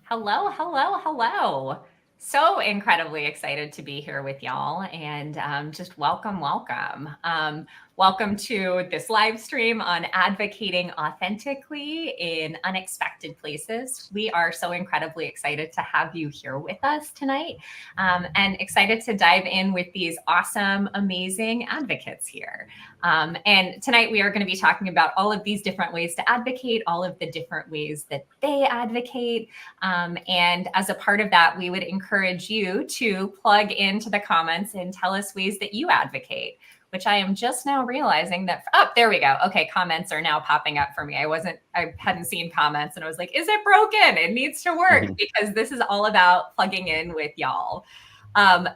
Hello, hello, hello. So incredibly excited to be here with y'all and just welcome, welcome. Welcome to this live stream on advocating authentically in unexpected places. We are so incredibly excited to have you here with us tonight and excited to dive in with these awesome, amazing advocates here. And tonight we are going to be talking about all of these different ways to advocate, all of the different ways that they advocate. And as a part of that, we would encourage you to plug into the comments and tell us ways that you advocate, which I am just now realizing that, oh, there we go. Okay, comments are now popping up for me. I hadn't seen comments and I was like, is it broken? It needs to work because this is all about plugging in with y'all.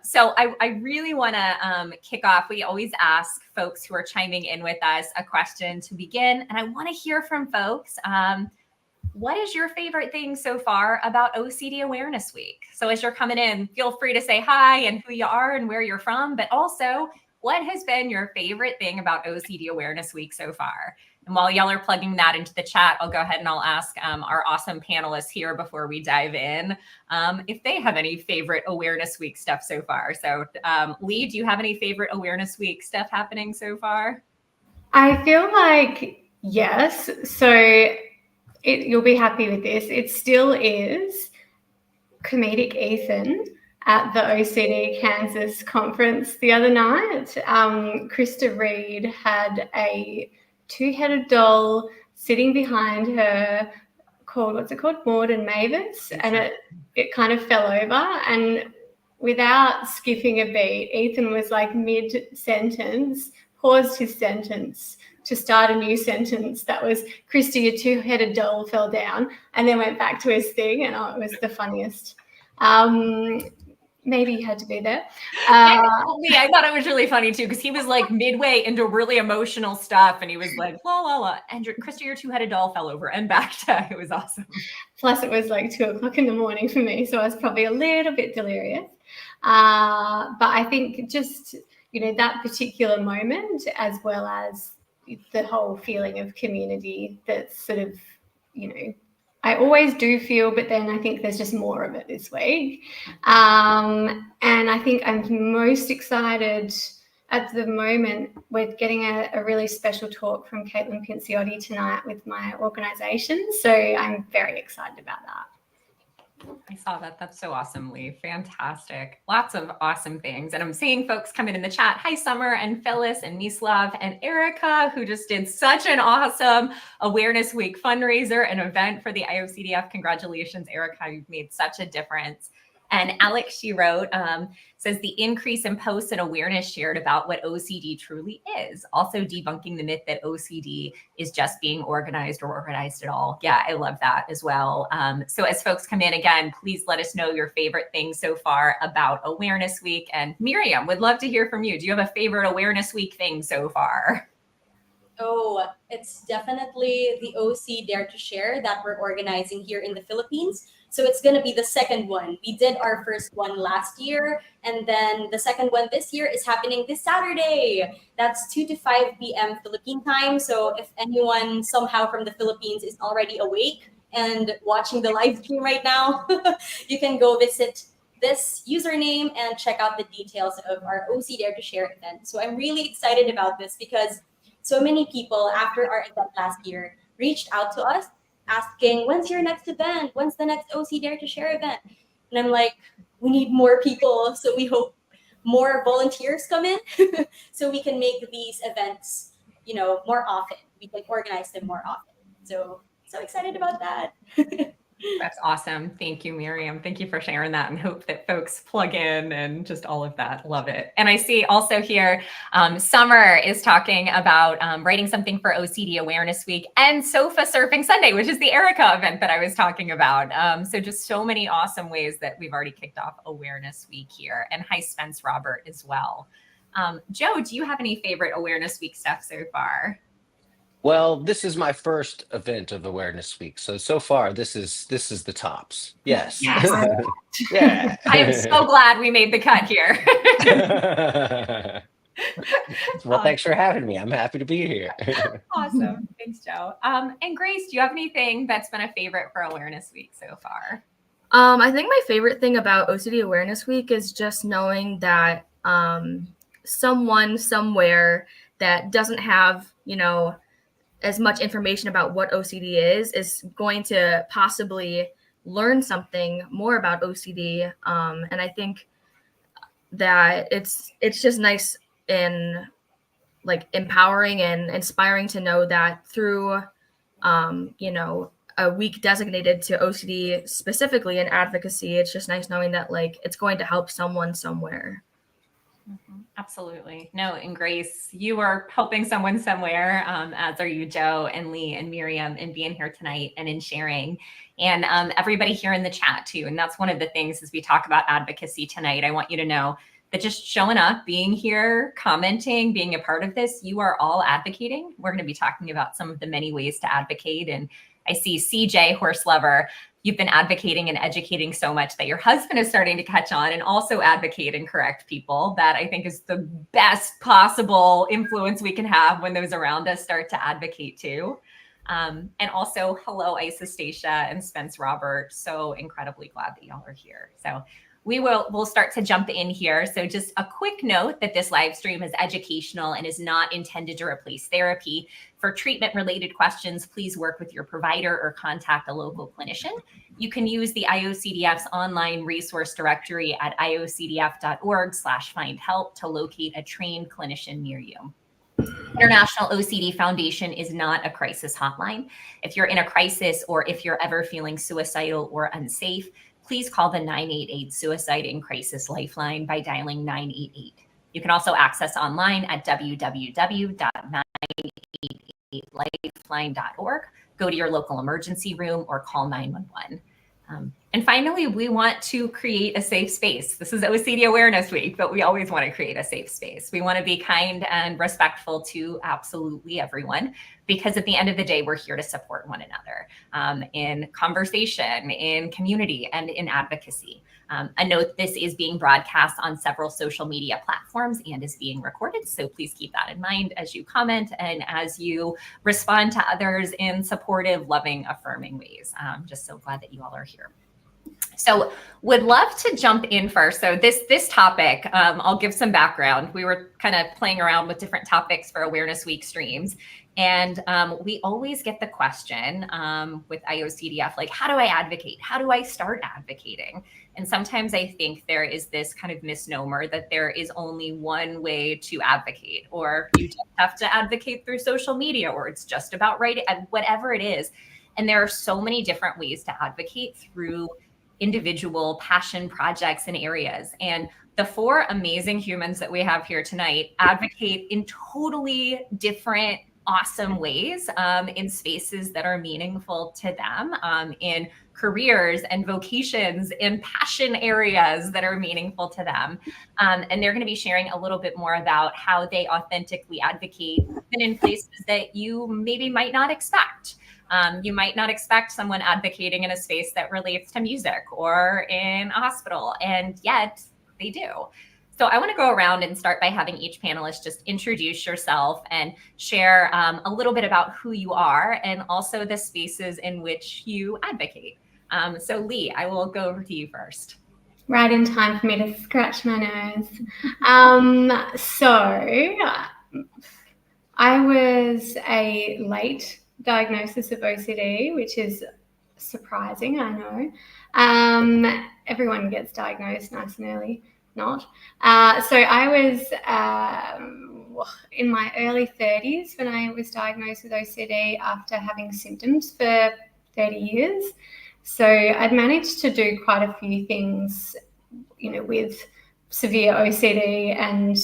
So I really want to kick off. We always ask folks who are chiming in with us a question to begin, and I want to hear from folks. What is your favorite thing so far about OCD Awareness Week? So as you're coming in, feel free to say hi and who you are and where you're from, but also what has been your favorite thing about OCD Awareness Week so far? And while y'all are plugging that into the chat, I'll go ahead and I'll ask our awesome panelists here before we dive in if they have any favorite Awareness Week stuff so far. So Lee, do you have any favorite Awareness Week stuff happening so far? I feel like yes. So you'll be happy with this. It still is comedic Ethan at the OCD Kansas conference the other night. Krista Reed had a two-headed doll sitting behind her called, Maud and Mavis, and it kind of fell over, and without skipping a beat, Ethan was like mid-sentence, paused his sentence to start a new sentence that was, Krista, your two-headed doll fell down, and then went back to his thing, and it was the funniest. Maybe you had to be there. I thought it was really funny too, because he was like midway into really emotional stuff, and he was like, la la la, and Krista, your two-headed doll fell over, and back to, it was awesome. Plus, it was like 2:00 in the morning for me, so I was probably a little bit delirious. But I think just, that particular moment, as well as the whole feeling of community that's sort of, I always do feel, but then I think there's just more of it this week. And I think I'm most excited at the moment. We're getting a really special talk from Caitlin Pinciotti tonight with my organisation. So I'm very excited about that. I saw that. That's so awesome, Lee. Fantastic. Lots of awesome things. And I'm seeing folks come in the chat. Hi, Summer and Phyllis and Mislav and Erica, who just did such an awesome Awareness Week fundraiser and event for the IOCDF. Congratulations, Erica. You've made such a difference. And Alex, she wrote, says the increase in posts and awareness shared about what OCD truly is. Also debunking the myth that OCD is just being organized or organized at all. Yeah, I love that as well. So as folks come in again, please let us know your favorite things so far about Awareness Week. And Miriam, would love to hear from you. Do you have a favorite Awareness Week thing so far? Oh, it's definitely the OC Dare to Share that we're organizing here in the Philippines. So it's going to be the second one. We did our first one last year, and then the second one this year is happening this Saturday. That's 2 to 5 p.m. Philippine time. So if anyone somehow from the Philippines is already awake and watching the live stream right now, you can go visit this username and check out the details of our OC Dare to Share event. So I'm really excited about this because so many people after our event last year reached out to us asking, when's your next event? When's the next OC Dare to Share event? And I'm like, we need more people. So we hope more volunteers come in so we can make these events, more often. We can organize them more often. So excited about that. That's awesome. Thank you, Miriam. Thank you for sharing that, and hope that folks plug in and just all of that. Love it. And I see also here, Summer is talking about writing something for OCD Awareness Week and Sofa Surfing Sunday, which is the Erica event that I was talking about. So just so many awesome ways that we've already kicked off Awareness Week here. And hi, Spence Robert as well. Joe, do you have any favorite Awareness Week stuff so far? Well, this is my first event of Awareness Week, so far this is the tops. Yes. Yeah. I am so glad we made the cut here. Well, thanks for having me. I'm happy to be here. Awesome. Thanks, Joe. And Grace, do you have anything that's been a favorite for Awareness Week so far? I think my favorite thing about OCD Awareness Week is just knowing that someone somewhere that doesn't have, as much information about what OCD is going to possibly learn something more about OCD. And I think that it's just nice and like empowering and inspiring to know that through, a week designated to OCD specifically in advocacy, it's just nice knowing that like it's going to help someone somewhere. Absolutely. No, and Grace, you are helping someone somewhere, as are you, Joe and Lee and Miriam, in being here tonight and in sharing. And everybody here in the chat too. And that's one of the things as we talk about advocacy tonight. I want you to know that just showing up, being here, commenting, being a part of this, you are all advocating. We're going to be talking about some of the many ways to advocate. And I see CJ, horse lover, you've been advocating and educating so much that your husband is starting to catch on and also advocate and correct people. That I think is the best possible influence we can have when those around us start to advocate too. And also, hello, Isostasia and Spence Robert. So incredibly glad that y'all are here. So we'll start to jump in here. So just a quick note that this live stream is educational and is not intended to replace therapy. For treatment-related questions, please work with your provider or contact a local clinician. You can use the IOCDF's online resource directory at iocdf.org/find-help to locate a trained clinician near you. International OCD Foundation is not a crisis hotline. If you're in a crisis or if you're ever feeling suicidal or unsafe, please call the 988 Suicide and Crisis Lifeline by dialing 988. You can also access online at www.988lifeline.org. Go to your local emergency room or call 911. And finally, we want to create a safe space. This is OCD Awareness Week, but we always want to create a safe space. We want to be kind and respectful to absolutely everyone, because at the end of the day, we're here to support one another in conversation, in community, and in advocacy. A note, this is being broadcast on several social media platforms and is being recorded. So please keep that in mind as you comment and as you respond to others in supportive, loving, affirming ways. Just so glad that you all are here. So would love to jump in first. So this topic, I'll give some background. We were kind of playing around with different topics for Awareness Week streams. And we always get the question with IOCDF, like, how do I advocate? How do I start advocating? And sometimes I think there is this kind of misnomer that there is only one way to advocate, or you just have to advocate through social media, or it's just about writing, whatever it is. And there are so many different ways to advocate through individual passion projects and areas. And the four amazing humans that we have here tonight advocate in totally different, awesome ways in spaces that are meaningful to them, in careers and vocations, in passion areas that are meaningful to them. And they're going to be sharing a little bit more about how they authentically advocate in places that you maybe might not expect. You might not expect someone advocating in a space that relates to music or in a hospital, and yet they do. So I want to go around and start by having each panelist just introduce yourself and share a little bit about who you are and also the spaces in which you advocate. So Lee, I will go over to you first. Right in time for me to scratch my nose. So I was a late diagnosis of OCD, which is surprising, I know. Everyone gets diagnosed nice and early, not. So I was in my early 30s when I was diagnosed with OCD after having symptoms for 30 years. So I'd managed to do quite a few things, with severe OCD and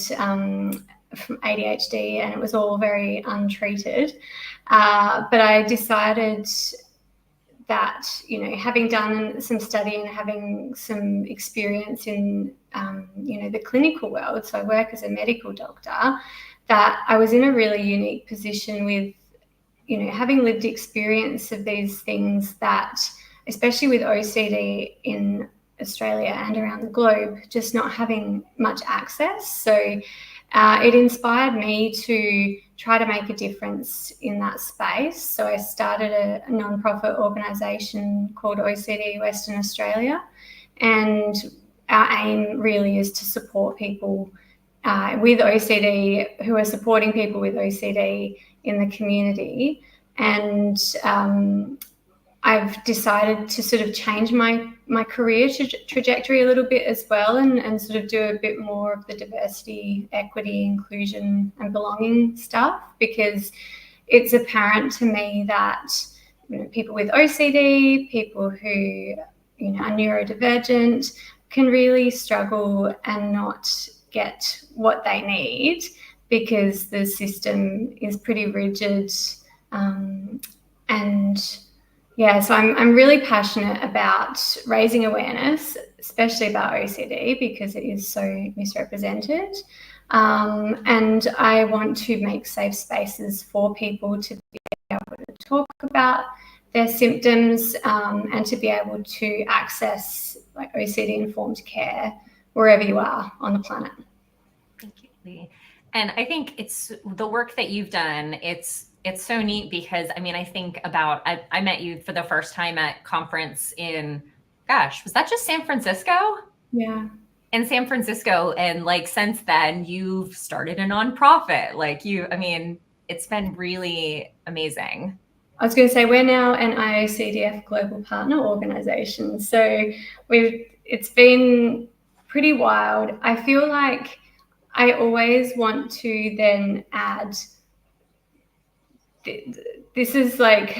ADHD, and it was all very untreated. But I decided that, having done some study and having some experience in, the clinical world, so I work as a medical doctor, that I was in a really unique position with, having lived experience of these things that, especially with OCD in Australia and around the globe, just not having much access. So it inspired me to try to make a difference in that space. So I started a nonprofit organisation called OECD Western Australia, and our aim really is to support people with OCD who are supporting people with OCD in the community. And I've decided to sort of change my career trajectory a little bit as well, and sort of do a bit more of the diversity, equity, inclusion and belonging stuff, because it's apparent to me that people with OCD, people who are neurodivergent, can really struggle and not get what they need because the system is pretty rigid. And yeah, so I'm really passionate about raising awareness, especially about OCD, because it is so misrepresented. And I want to make safe spaces for people to be able to talk about their symptoms, and to be able to access like OCD-informed care wherever you are on the planet. Thank you, Lee. And I think it's the work that you've done. It's so neat because I think about, I met you for the first time at conference in, gosh, was that just San Francisco? Yeah. In San Francisco. And like, since then you've started a nonprofit. Like it's been really amazing. I was going to say, we're now an IOCDF global partner organisation. So it's been pretty wild. I feel like I always want to then add, this is like,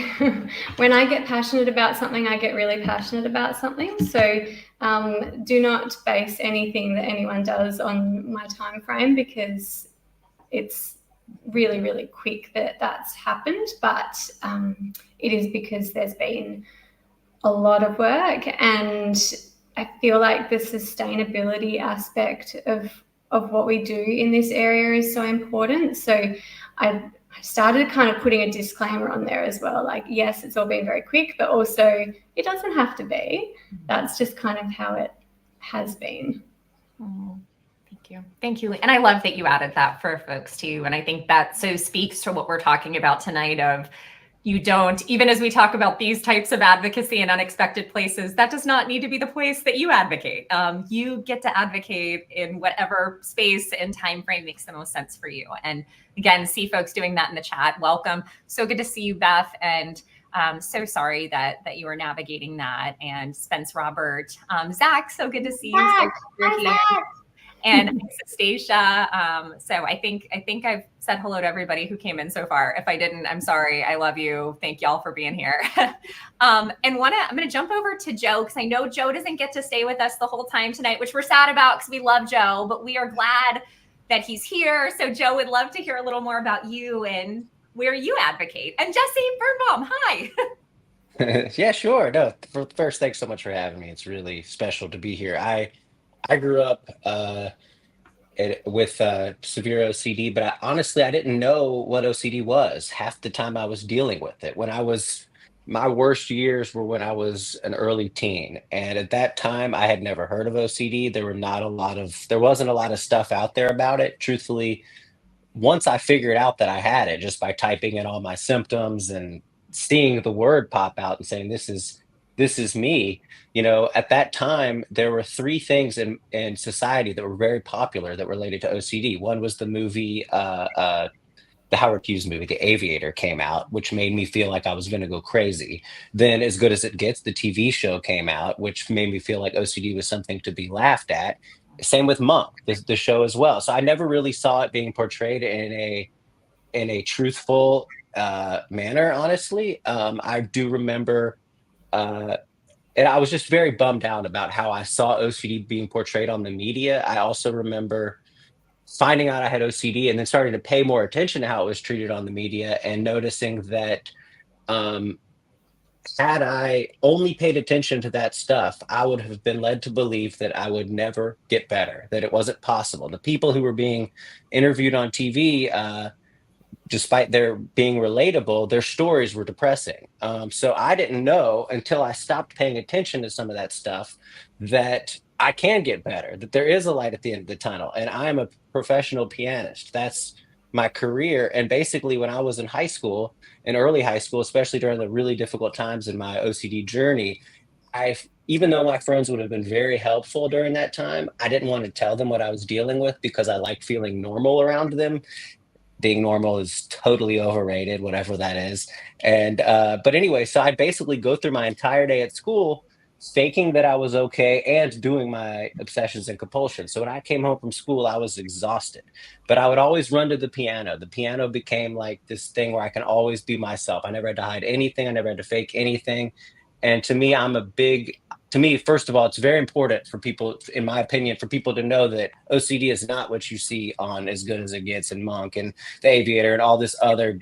when I get passionate about something, I get really passionate about something. So do not base anything that anyone does on my time frame, because it's really, really quick that's happened. But it is because there's been a lot of work, and I feel like the sustainability aspect of what we do in this area is so important. So I started kind of putting a disclaimer on there as well. Like, yes, it's all been very quick, but also it doesn't have to be. That's just kind of how it has been. Oh, thank you. Thank you. And I love that you added that for folks too. And I think that so speaks to what we're talking about tonight of, you don't, even as we talk about these types of advocacy in unexpected places, that does not need to be the place that you advocate. You get to advocate in whatever space and time frame makes the most sense for you. And again, see folks doing that in the chat. Welcome. So good to see you, Beth. And so sorry that you were navigating that. And Spence, Robert, Zach, so good to see you. So you're here. And Stacia. So I think I've said hello to everybody who came in so far. If I didn't, I'm sorry. I love you. Thank y'all for being here. And I'm going to jump over to Joe, because I know Joe doesn't get to stay with us the whole time tonight, which we're sad about because we love Joe, but we are glad that he's here. So Joe, would love to hear a little more about you and where you advocate. And Jesse Birnbaum, hi. Yeah, sure. No, first, thanks so much for having me. It's really special to be here. I grew up with severe OCD, but honestly, I didn't know what OCD was. Half the time I was dealing with it. My worst years were when I was an early teen. And at that time, I had never heard of OCD. There wasn't a lot of stuff out there about it. Truthfully, once I figured out that I had it just by typing in all my symptoms and seeing the word pop out and saying, this is me. At that time, there were three things in society that were very popular that related to OCD. One was the movie, the Howard Hughes movie, The Aviator, came out, which made me feel like I was going to go crazy. Then As Good as It Gets, the TV show, came out, which made me feel like OCD was something to be laughed at. Same with Monk, the show as well. So I never really saw it being portrayed in a truthful manner, honestly. I do remember and I was just very bummed out about how I saw OCD being portrayed on the media. I also remember finding out I had OCD and then starting to pay more attention to how it was treated on the media, and noticing that um, had I only paid attention to that stuff, I would have been led to believe that I would never get better, that it wasn't possible. The people who were being interviewed on TV, despite their being relatable, their stories were depressing. So I didn't know until I stopped paying attention to some of that stuff that I can get better, that there is a light at the end of the tunnel. And I'm a professional pianist. my career. And basically, when I was in high school, in early high school, especially during the really difficult times in my OCD journey, even though my friends would have been very helpful during that time, I didn't want to tell them what I was dealing with because I like feeling normal around them. Being normal is totally overrated, whatever that is. And but anyway, so I basically go through my entire day at school faking that I was okay and doing my obsessions and compulsions. So when I came home from school, I was exhausted, but I would always run to the piano. The piano became like this thing where I can always be myself. I never had to hide anything. I never had to fake anything. And to me, to me, first of all, it's very important for people, in my opinion, for people to know that OCD is not what you see on As Good as It Gets and Monk and The Aviator and all this other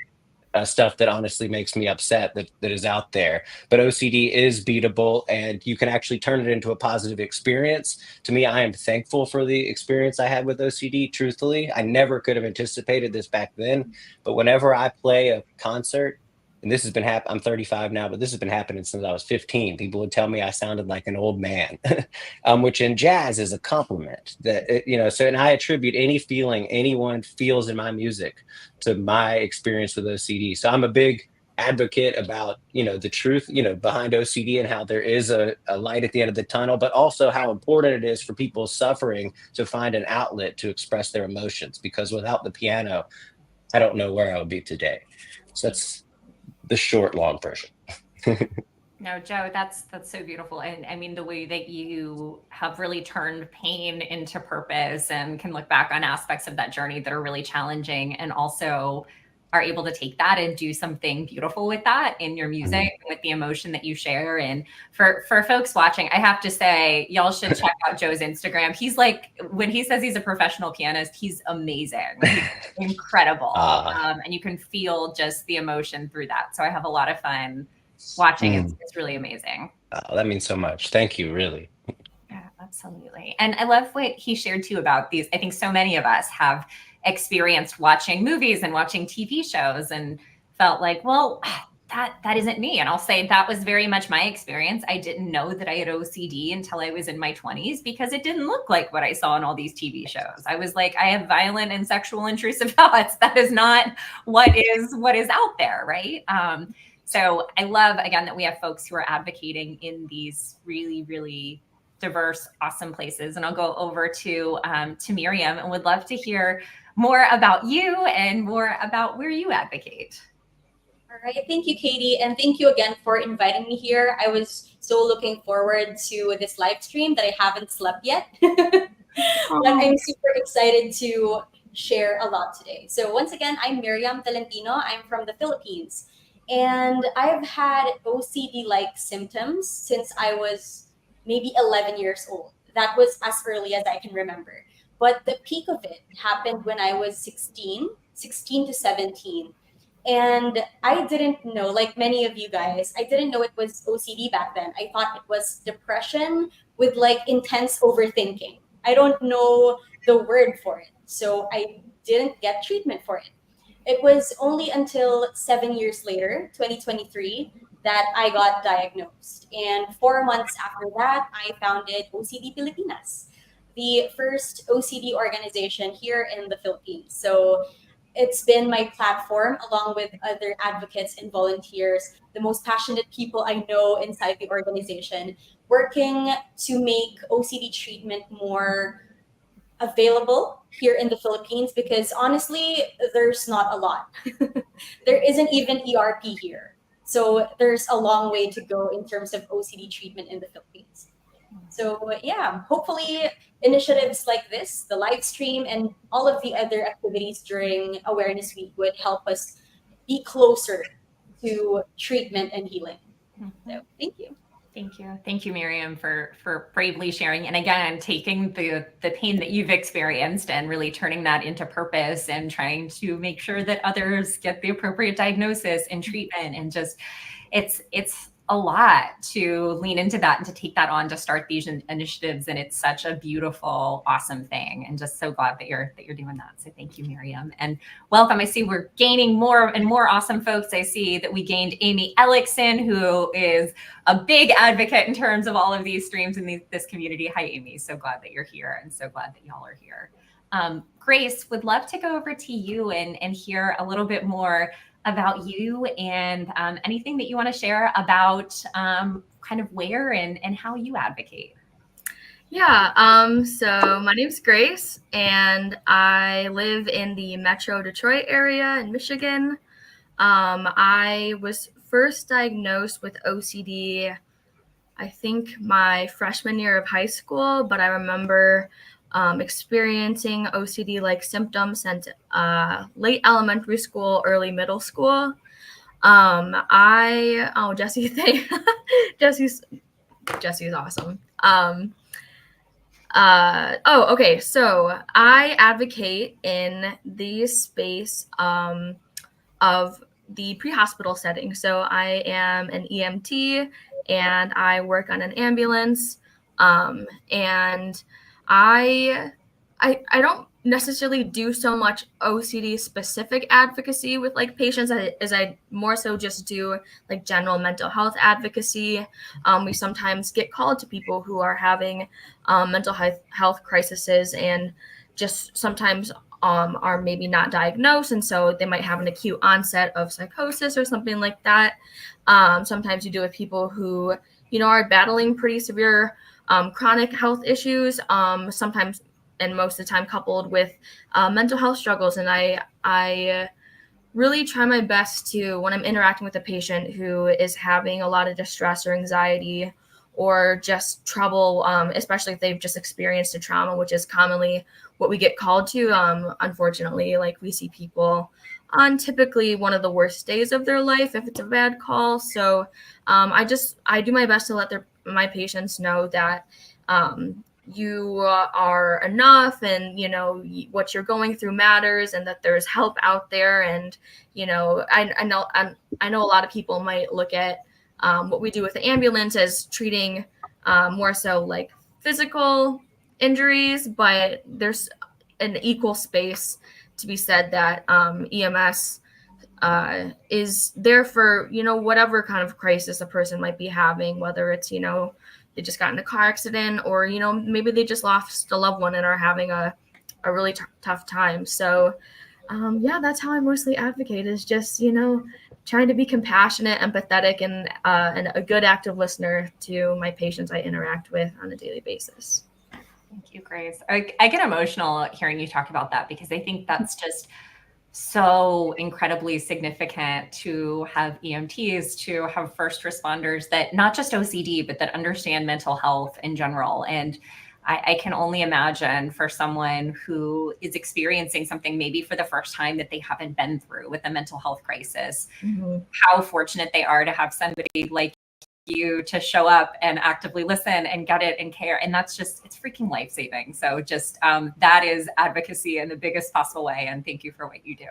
stuff that honestly makes me upset that is out there. But OCD is beatable, and you can actually turn it into a positive experience. To me, I am thankful for the experience I had with OCD. Truthfully, I never could have anticipated this back then. But whenever I play a concert, and this has been happening, I'm 35 now, but this has been happening since I was 15. People would tell me I sounded like an old man, which in jazz is a compliment. So, and I attribute any feeling anyone feels in my music to my experience with OCD. So I'm a big advocate about, the truth, behind OCD, and how there is a light at the end of the tunnel, but also how important it is for people suffering to find an outlet to express their emotions. Because without the piano, I don't know where I would be today. So that's the short, long version. No, Joe, that's so beautiful. And I mean, the way that you have really turned pain into purpose and can look back on aspects of that journey that are really challenging, and also are able to take that and do something beautiful with that in your music, with the emotion that you share. And for folks watching, I have to say, y'all should check out Joe's Instagram. He's like, when he says he's a professional pianist, he's amazing. He's incredible. And you can feel just the emotion through that. So I have a lot of fun watching. It's really amazing. Oh, that means so much. Thank you, really. Yeah, absolutely. And I love what he shared too about these. I think so many of us have experienced watching movies and watching TV shows and felt like, well, that isn't me. And I'll say that was very much my experience. I didn't know that I had OCD until I was in my 20s, because it didn't look like what I saw in all these TV shows. I was like, I have violent and sexual intrusive thoughts. That is not what is out there, right? So I love, again, that we have folks who are advocating in these really, really diverse, awesome places. And I'll go over to Miriam, and would love to hear more about you and more about where you advocate. All right. Thank you, Katie. And thank you again for inviting me here. I was so looking forward to this live stream that I haven't slept yet. But I'm super excited to share a lot today. So once again, I'm Miriam Tolentino. I'm from the Philippines. And I've had OCD-like symptoms since I was maybe 11 years old. That was as early as I can remember. But the peak of it happened when I was 16 to 17. And I didn't know, like many of you guys, I didn't know it was OCD back then. I thought it was depression with like intense overthinking. I don't know the word for it. So I didn't get treatment for it. It was only until 7 years later, 2023, that I got diagnosed. And 4 months after that, I founded OCD Pilipinas, the first OCD organization here in the Philippines. So it's been my platform, along with other advocates and volunteers, the most passionate people I know inside the organization, working to make OCD treatment more available here in the Philippines, because honestly, there's not a lot. There isn't even ERP here. So there's a long way to go in terms of OCD treatment in the Philippines. So yeah, hopefully initiatives like this, the live stream, and all of the other activities during Awareness Week would help us be closer to treatment and healing. So thank you. Thank you, Miriam, for bravely sharing, and again, taking the pain that you've experienced and really turning that into purpose, and trying to make sure that others get the appropriate diagnosis and treatment. And just, it's a lot to lean into that and to take that on, to start these initiatives. And it's such a beautiful, awesome thing. And just so glad that you're doing that. So thank you, Miriam, and welcome. I see we're gaining more and more awesome folks. I see that we gained Amy Ellickson, who is a big advocate in terms of all of these streams in this community. Hi, Amy. So glad that you're here, and so glad that y'all are here. Grace, would love to go over to you and hear a little bit more about you and anything that you want to share about kind of where and how you advocate. Yeah, so my name's Grace, and I live in the Metro Detroit area in Michigan. I was first diagnosed with OCD, I think my freshman year of high school, but I remember experiencing OCD-like symptoms since late elementary school, early middle school. Jesse, Jesse's awesome. Okay. So I advocate in the space of the pre-hospital setting. So I am an EMT and I work on an ambulance. And I don't necessarily do so much OCD specific advocacy with like patients as I more so just do like general mental health advocacy. We sometimes get called to people who are having mental health crises and just sometimes are maybe not diagnosed, and so they might have an acute onset of psychosis or something like that. Sometimes you do with people who are battling pretty severe chronic health issues, sometimes and most of the time coupled with mental health struggles. And I really try my best to, when I'm interacting with a patient who is having a lot of distress or anxiety or just trouble, especially if they've just experienced a trauma, which is commonly what we get called to. Unfortunately, like we see people on typically one of the worst days of their life if it's a bad call. So I do my best to let my patients know that you are enough, and what you're going through matters, and that there's help out there. And I know a lot of people might look at what we do with the ambulance as treating more so like physical injuries, but there's an equal space to be said that EMS is there for whatever kind of crisis a person might be having, whether it's they just got in a car accident, or maybe they just lost a loved one and are having a really tough time. So that's how I mostly advocate, is just trying to be compassionate, empathetic, and a good active listener to my patients I interact with on a daily basis. Thank you, Grace. I get emotional hearing you talk about that, because I think that's just so incredibly significant to have EMTs, to have first responders that not just OCD, but that understand mental health in general. And I can only imagine for someone who is experiencing something maybe for the first time that they haven't been through with a mental health crisis, how fortunate they are to have somebody like you to show up and actively listen and get it and care. And that's just, it's freaking life-saving. So just that is advocacy in the biggest possible way. And thank you for what you do.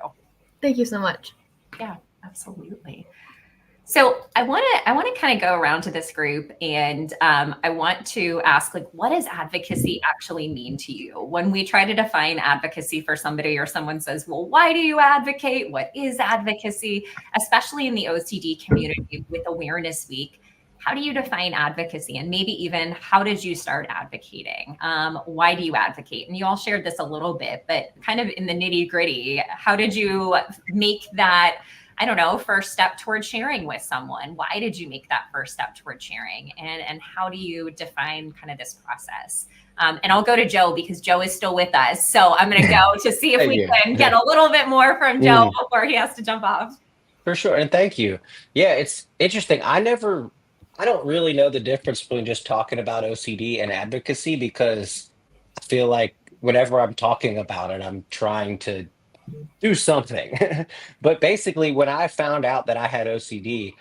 Thank you so much. Yeah, absolutely. So I want to kind of go around to this group, and I want to ask, like, what does advocacy actually mean to you? When we try to define advocacy for somebody, or someone says, well, why do you advocate? What is advocacy? Especially in the OCD community with Awareness Week, how do you define advocacy? And maybe even, how did you start advocating? Why do you advocate? And you all shared this a little bit, but kind of in the nitty gritty, how did you make that, I don't know, first step towards sharing with someone? Why did you make that first step towards sharing? And how do you define kind of this process? And I'll go to Joe, because Joe is still with us. So I'm going to go to see if we can get a little bit more from Joe before he has to jump off. For sure. And thank you. Yeah, it's interesting. I don't really know the difference between just talking about OCD and advocacy, because I feel like whenever I'm talking about it, I'm trying to do something. But basically, when I found out that I had OCD,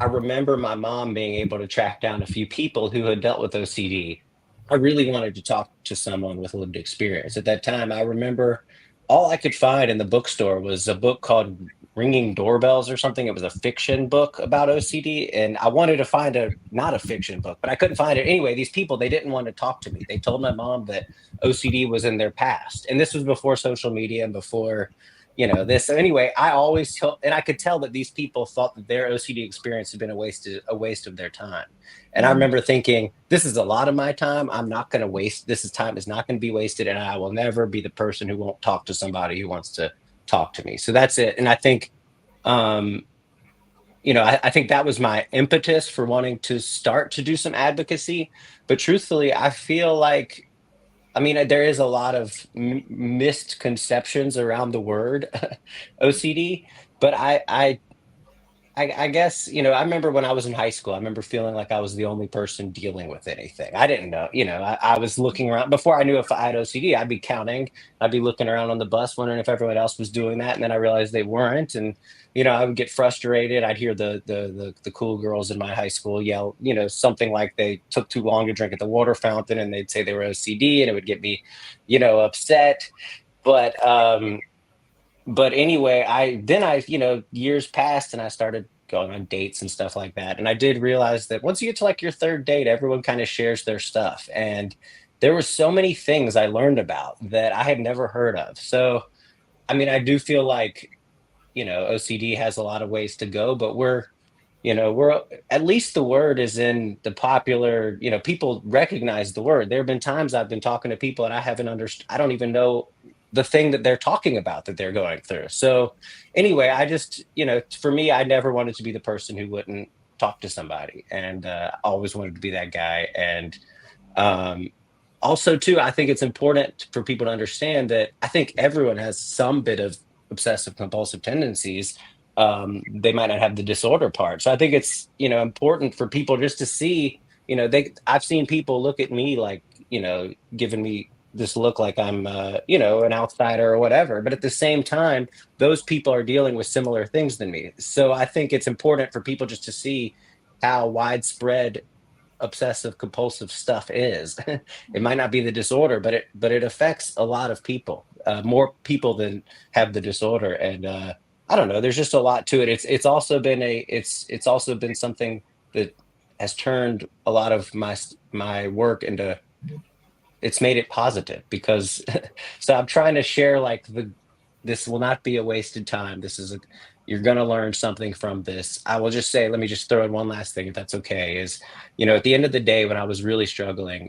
I remember my mom being able to track down a few people who had dealt with OCD. I really wanted to talk to someone with lived experience. At that time, I remember all I could find in the bookstore was a book called Ringing Doorbells or something. It was a fiction book about OCD, and I wanted to find not a fiction book, but I couldn't find it. Anyway, these people, they didn't want to talk to me. They told my mom that OCD was in their past, and this was before social media and before this. So anyway, I always tell, and I could tell that these people thought that their OCD experience had been a waste of their time. And I remember thinking, this is a lot of my time. I'm not going to waste, time is not going to be wasted. And I will never be the person who won't talk to somebody who wants to talk to me. So that's it. And I think, um, I think that was my impetus for wanting to start to do some advocacy. But truthfully, I feel like, I mean, there is a lot of misconceptions around the word OCD, but I guess, I remember when I was in high school, I remember feeling like I was the only person dealing with anything. I didn't know, I was looking around before I knew if I had OCD, I'd be counting, I'd be looking around on the bus, wondering if everyone else was doing that. And then I realized they weren't. And, I would get frustrated. I'd hear the cool girls in my high school yell, something like they took too long to drink at the water fountain and they'd say they were OCD and it would get me, upset. But, but anyway, years passed and I started going on dates and stuff like that. And I did realize that once you get to like your third date, everyone kind of shares their stuff. And there were so many things I learned about that I had never heard of. So, I mean, I do feel like, OCD has a lot of ways to go, but we're at least the word is in the popular, people recognize the word. There have been times I've been talking to people and I haven't understood, I don't even know the thing that they're talking about that they're going through. So anyway, I just, for me, I never wanted to be the person who wouldn't talk to somebody, and always wanted to be that guy. And um, also too, I think it's important for people to understand that I think everyone has some bit of obsessive compulsive tendencies. They might not have the disorder part. So I think it's, important for people just to see, I've seen people look at me like, giving me this look like I'm, an outsider or whatever. But at the same time, those people are dealing with similar things than me. So I think it's important for people just to see how widespread obsessive compulsive stuff is. It might not be the disorder, but it affects a lot of people, more people than have the disorder. And I don't know, there's just a lot to it. It's also been something that has turned a lot of my work into, it's made it positive because so I'm trying to share like this will not be a wasted time. You're going to learn something from this. I will just say, let me just throw in one last thing, if that's okay, is, at the end of the day, when I was really struggling,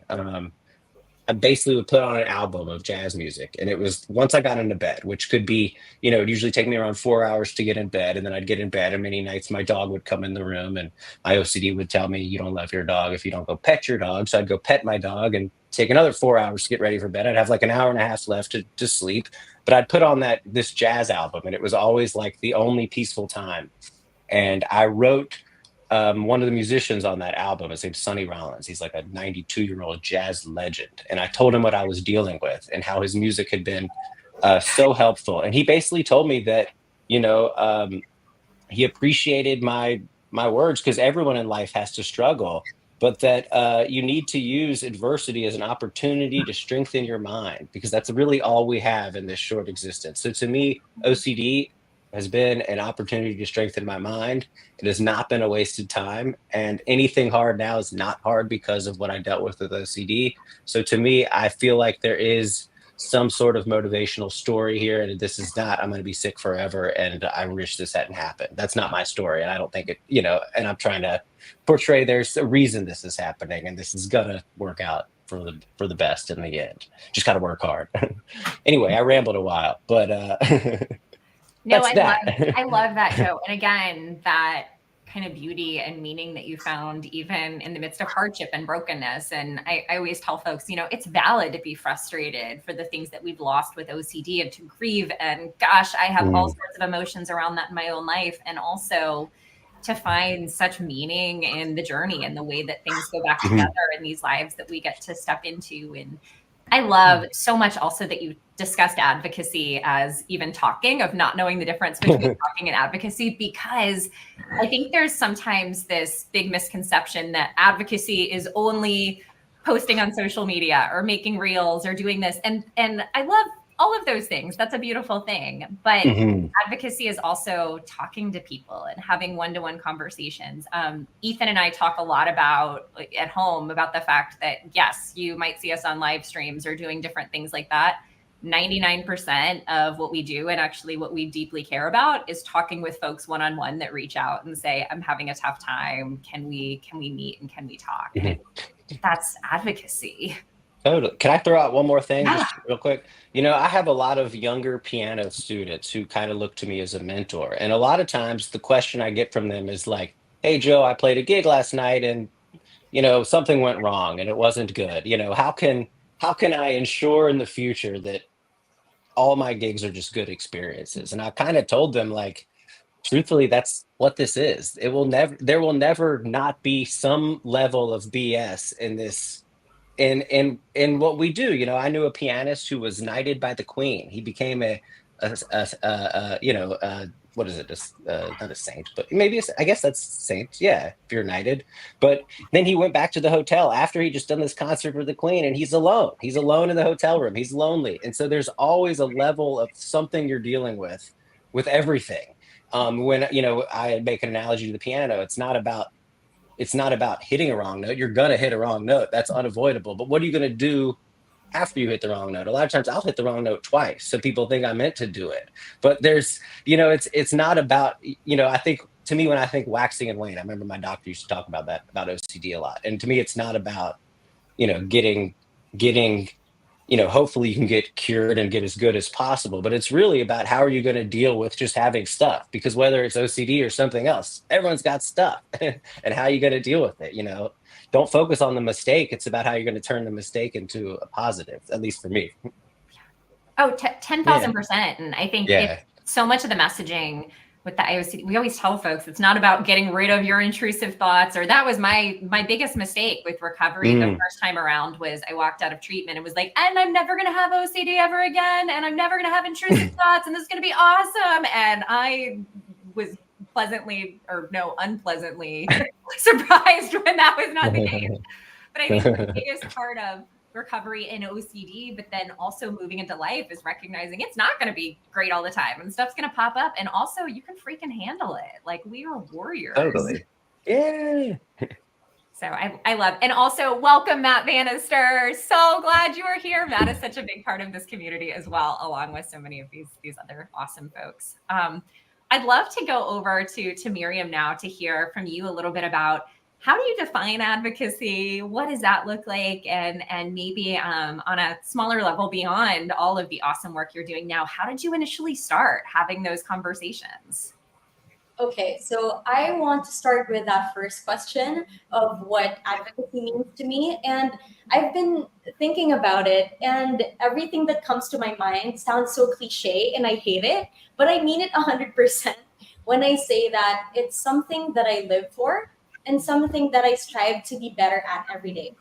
I basically would put on an album of jazz music. And it was once I got into bed, which could be, it'd usually take me around 4 hours to get in bed. And then I'd get in bed, and many nights my dog would come in the room and my OCD would tell me, you don't love your dog if you don't go pet your dog. So I'd go pet my dog and take another 4 hours to get ready for bed. I'd have like an hour and a half left to sleep, but I'd put on this jazz album, and it was always like the only peaceful time. And I wrote, one of the musicians on that album, his name's Sonny Rollins. He's like a 92-year-old jazz legend. And I told him what I was dealing with and how his music had been so helpful. And he basically told me that, he appreciated my words, because everyone in life has to struggle, but that you need to use adversity as an opportunity to strengthen your mind, because that's really all we have in this short existence. So to me, OCD has been an opportunity to strengthen my mind. It has not been a wasted time. And anything hard now is not hard because of what I dealt with OCD. So to me, I feel like there is some sort of motivational story here. And this is not, I'm going to be sick forever and I wish this hadn't happened. That's not my story. And I don't think it, and I'm trying to portray there's a reason this is happening and this is going to work out for the best in the end. Just got to work hard. Anyway, I rambled a while, but No, that's that. I love that, Joe. And again, that kind of beauty and meaning that you found even in the midst of hardship and brokenness. And I always tell folks, it's valid to be frustrated for the things that we've lost with OCD and to grieve. And gosh, I have all sorts of emotions around that in my own life. And also to find such meaning in the journey and the way that things go back together in these lives that we get to step into. And I love so much also that you discussed advocacy as even talking, of not knowing the difference between talking and advocacy, because I think there's sometimes this big misconception that advocacy is only posting on social media or making reels or doing this. And I love all of those things. That's a beautiful thing. But advocacy is also talking to people and having one-to-one conversations. Ethan and I talk a lot about at home about the fact that, yes, you might see us on live streams or doing different things like that. 99% of what we do, and actually what we deeply care about, is talking with folks one-on-one that reach out and say, I'm having a tough time. Can we meet and can we talk? And I think that's advocacy. Totally. Can I throw out one more thing Yeah. just real quick? I have a lot of younger piano students who kind of look to me as a mentor. And a lot of times the question I get from them is like, hey, Joe, I played a gig last night and, something went wrong and it wasn't good. How can I ensure in the future that all my gigs are just good experiences? And I kind of told them, like, truthfully, that's what this is. There will never not be some level of BS in this, in what we do. I knew a pianist who was knighted by the Queen. He became what is it? Not a saint, but maybe I guess that's saint. Yeah, if you're knighted. But then he went back to the hotel after he just done this concert with the Queen, and he's alone. He's alone in the hotel room. He's lonely, and so there's always a level of something you're dealing with everything. When I make an analogy to the piano, it's not about hitting a wrong note. You're gonna hit a wrong note. That's unavoidable. But what are you gonna do after you hit the wrong note? A lot of times I'll hit the wrong note twice, so people think I meant to do it. But it's not about, I think, to me, when I think waxing and wane, I remember my doctor used to talk about that, about OCD a lot. And to me, it's not about, getting hopefully you can get cured and get as good as possible. But it's really about how are you going to deal with just having stuff? Because whether it's OCD or something else, everyone's got stuff. And how are you going to deal with it? Don't focus on the mistake. It's about how you're going to turn the mistake into a positive, at least for me. Oh, 10,000%. And I think Yeah. it's so much of the messaging with the IOCD. We always tell folks it's not about getting rid of your intrusive thoughts. Or that was my biggest mistake with recovery the first time around, was I walked out of treatment and was like, and I'm never going to have OCD ever again. And I'm never going to have intrusive thoughts. And this is going to be awesome. And I was unpleasantly surprised when that was not the case. But I think the biggest part of recovery in OCD, but then also moving into life, is recognizing it's not going to be great all the time and stuff's going to pop up. And also you can freaking handle it. Like, we are warriors. Totally. Yeah. So I love, and also welcome Matt Bannister. So glad you are here. Matt is such a big part of this community as well, along with so many of these other awesome folks. I'd love to go over to Miriam now to hear from you a little bit about, how do you define advocacy? What does that look like? And maybe on a smaller level, beyond all of the awesome work you're doing now, how did you initially start having those conversations? Okay, so I want to start with that first question of what advocacy means to me. And I've been thinking about it, and everything that comes to my mind sounds so cliche and I hate it, but I mean it 100% when I say that it's something that I live for and something that I strive to be better at every day.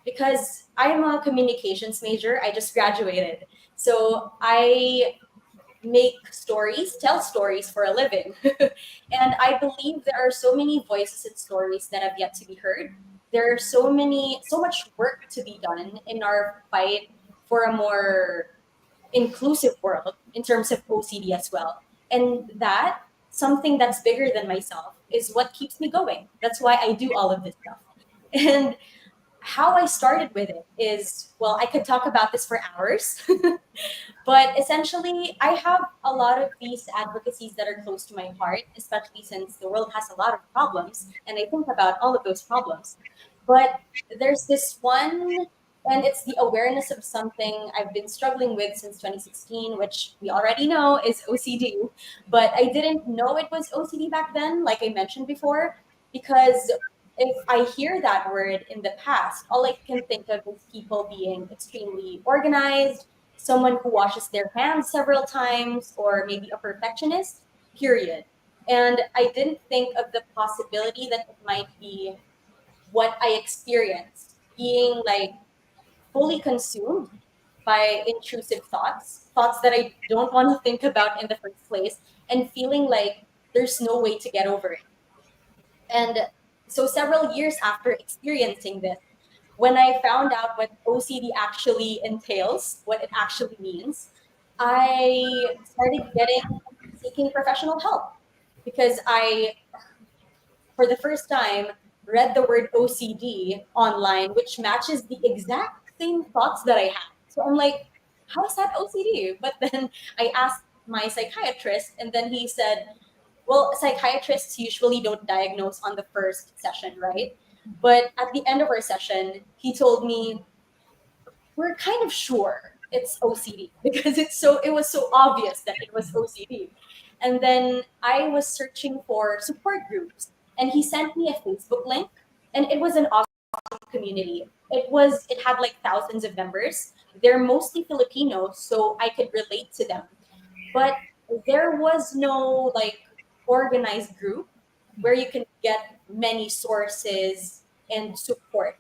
Because I'm a communications major, I just graduated. So I tell stories for a living. And I believe there are so many voices and stories that have yet to be heard. There are so much work to be done in our fight for a more inclusive world in terms of OCD as well. And that, something that's bigger than myself, is what keeps me going. That's why I do all of this stuff. And how I started with it is, well, I could talk about this for hours. But essentially, I have a lot of these advocacies that are close to my heart, especially since the world has a lot of problems, and I think about all of those problems. But there's this one, and it's the awareness of something I've been struggling with since 2016, which we already know is OCD. But I didn't know it was OCD back then, like I mentioned before, because if I hear that word in the past, all I can think of is people being extremely organized, someone who washes their hands several times, or maybe a perfectionist, period. And I didn't think of the possibility that it might be what I experienced, being like fully consumed by intrusive thoughts that I don't want to think about in the first place, and feeling like there's no way to get over it. And so several years after experiencing this, when I found out what OCD actually entails, what it actually means, I started seeking professional help, because I, for the first time, read the word OCD online, which matches the exact same thoughts that I had. So I'm like, how is that OCD? But then I asked my psychiatrist, and then he said, well, psychiatrists usually don't diagnose on the first session, right? But at the end of our session, he told me, we're kind of sure it's OCD because it was so obvious that it was OCD. And then I was searching for support groups, and he sent me a Facebook link, and it was an awesome community. It had like thousands of members. They're mostly Filipinos, so I could relate to them. But there was no like organized group where you can get many sources and support.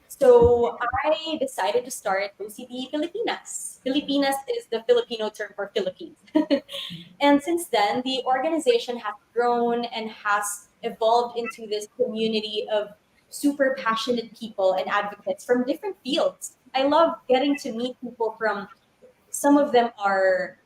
So I decided to start OCD Filipinas. Filipinas is the Filipino term for Philippines. And since then, the organization has grown and has evolved into this community of super passionate people and advocates from different fields. I love getting to meet people from, some of them are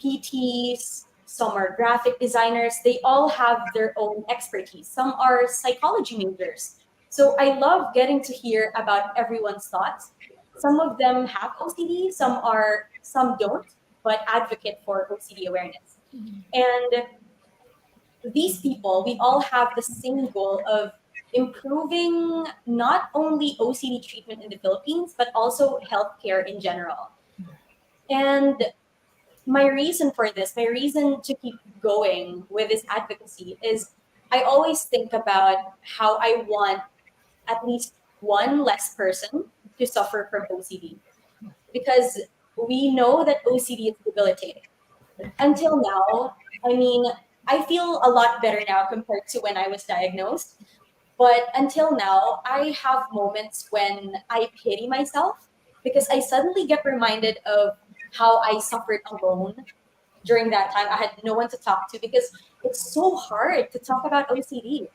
PTs, some are graphic designers. They all have their own expertise. Some are psychology majors. So I love getting to hear about everyone's thoughts. Some of them have OCD, some don't, but advocate for OCD awareness. And these people, we all have the same goal of improving not only OCD treatment in the Philippines, but also healthcare in general. And my reason for this, my reason to keep going with this advocacy is I always think about how I want at least one less person to suffer from OCD, because we know that OCD is debilitating. Until now, I mean, I feel a lot better now compared to when I was diagnosed. But until now, I have moments when I pity myself because I suddenly get reminded of how I suffered alone during that time. I had no one to talk to because it's so hard to talk about OCD.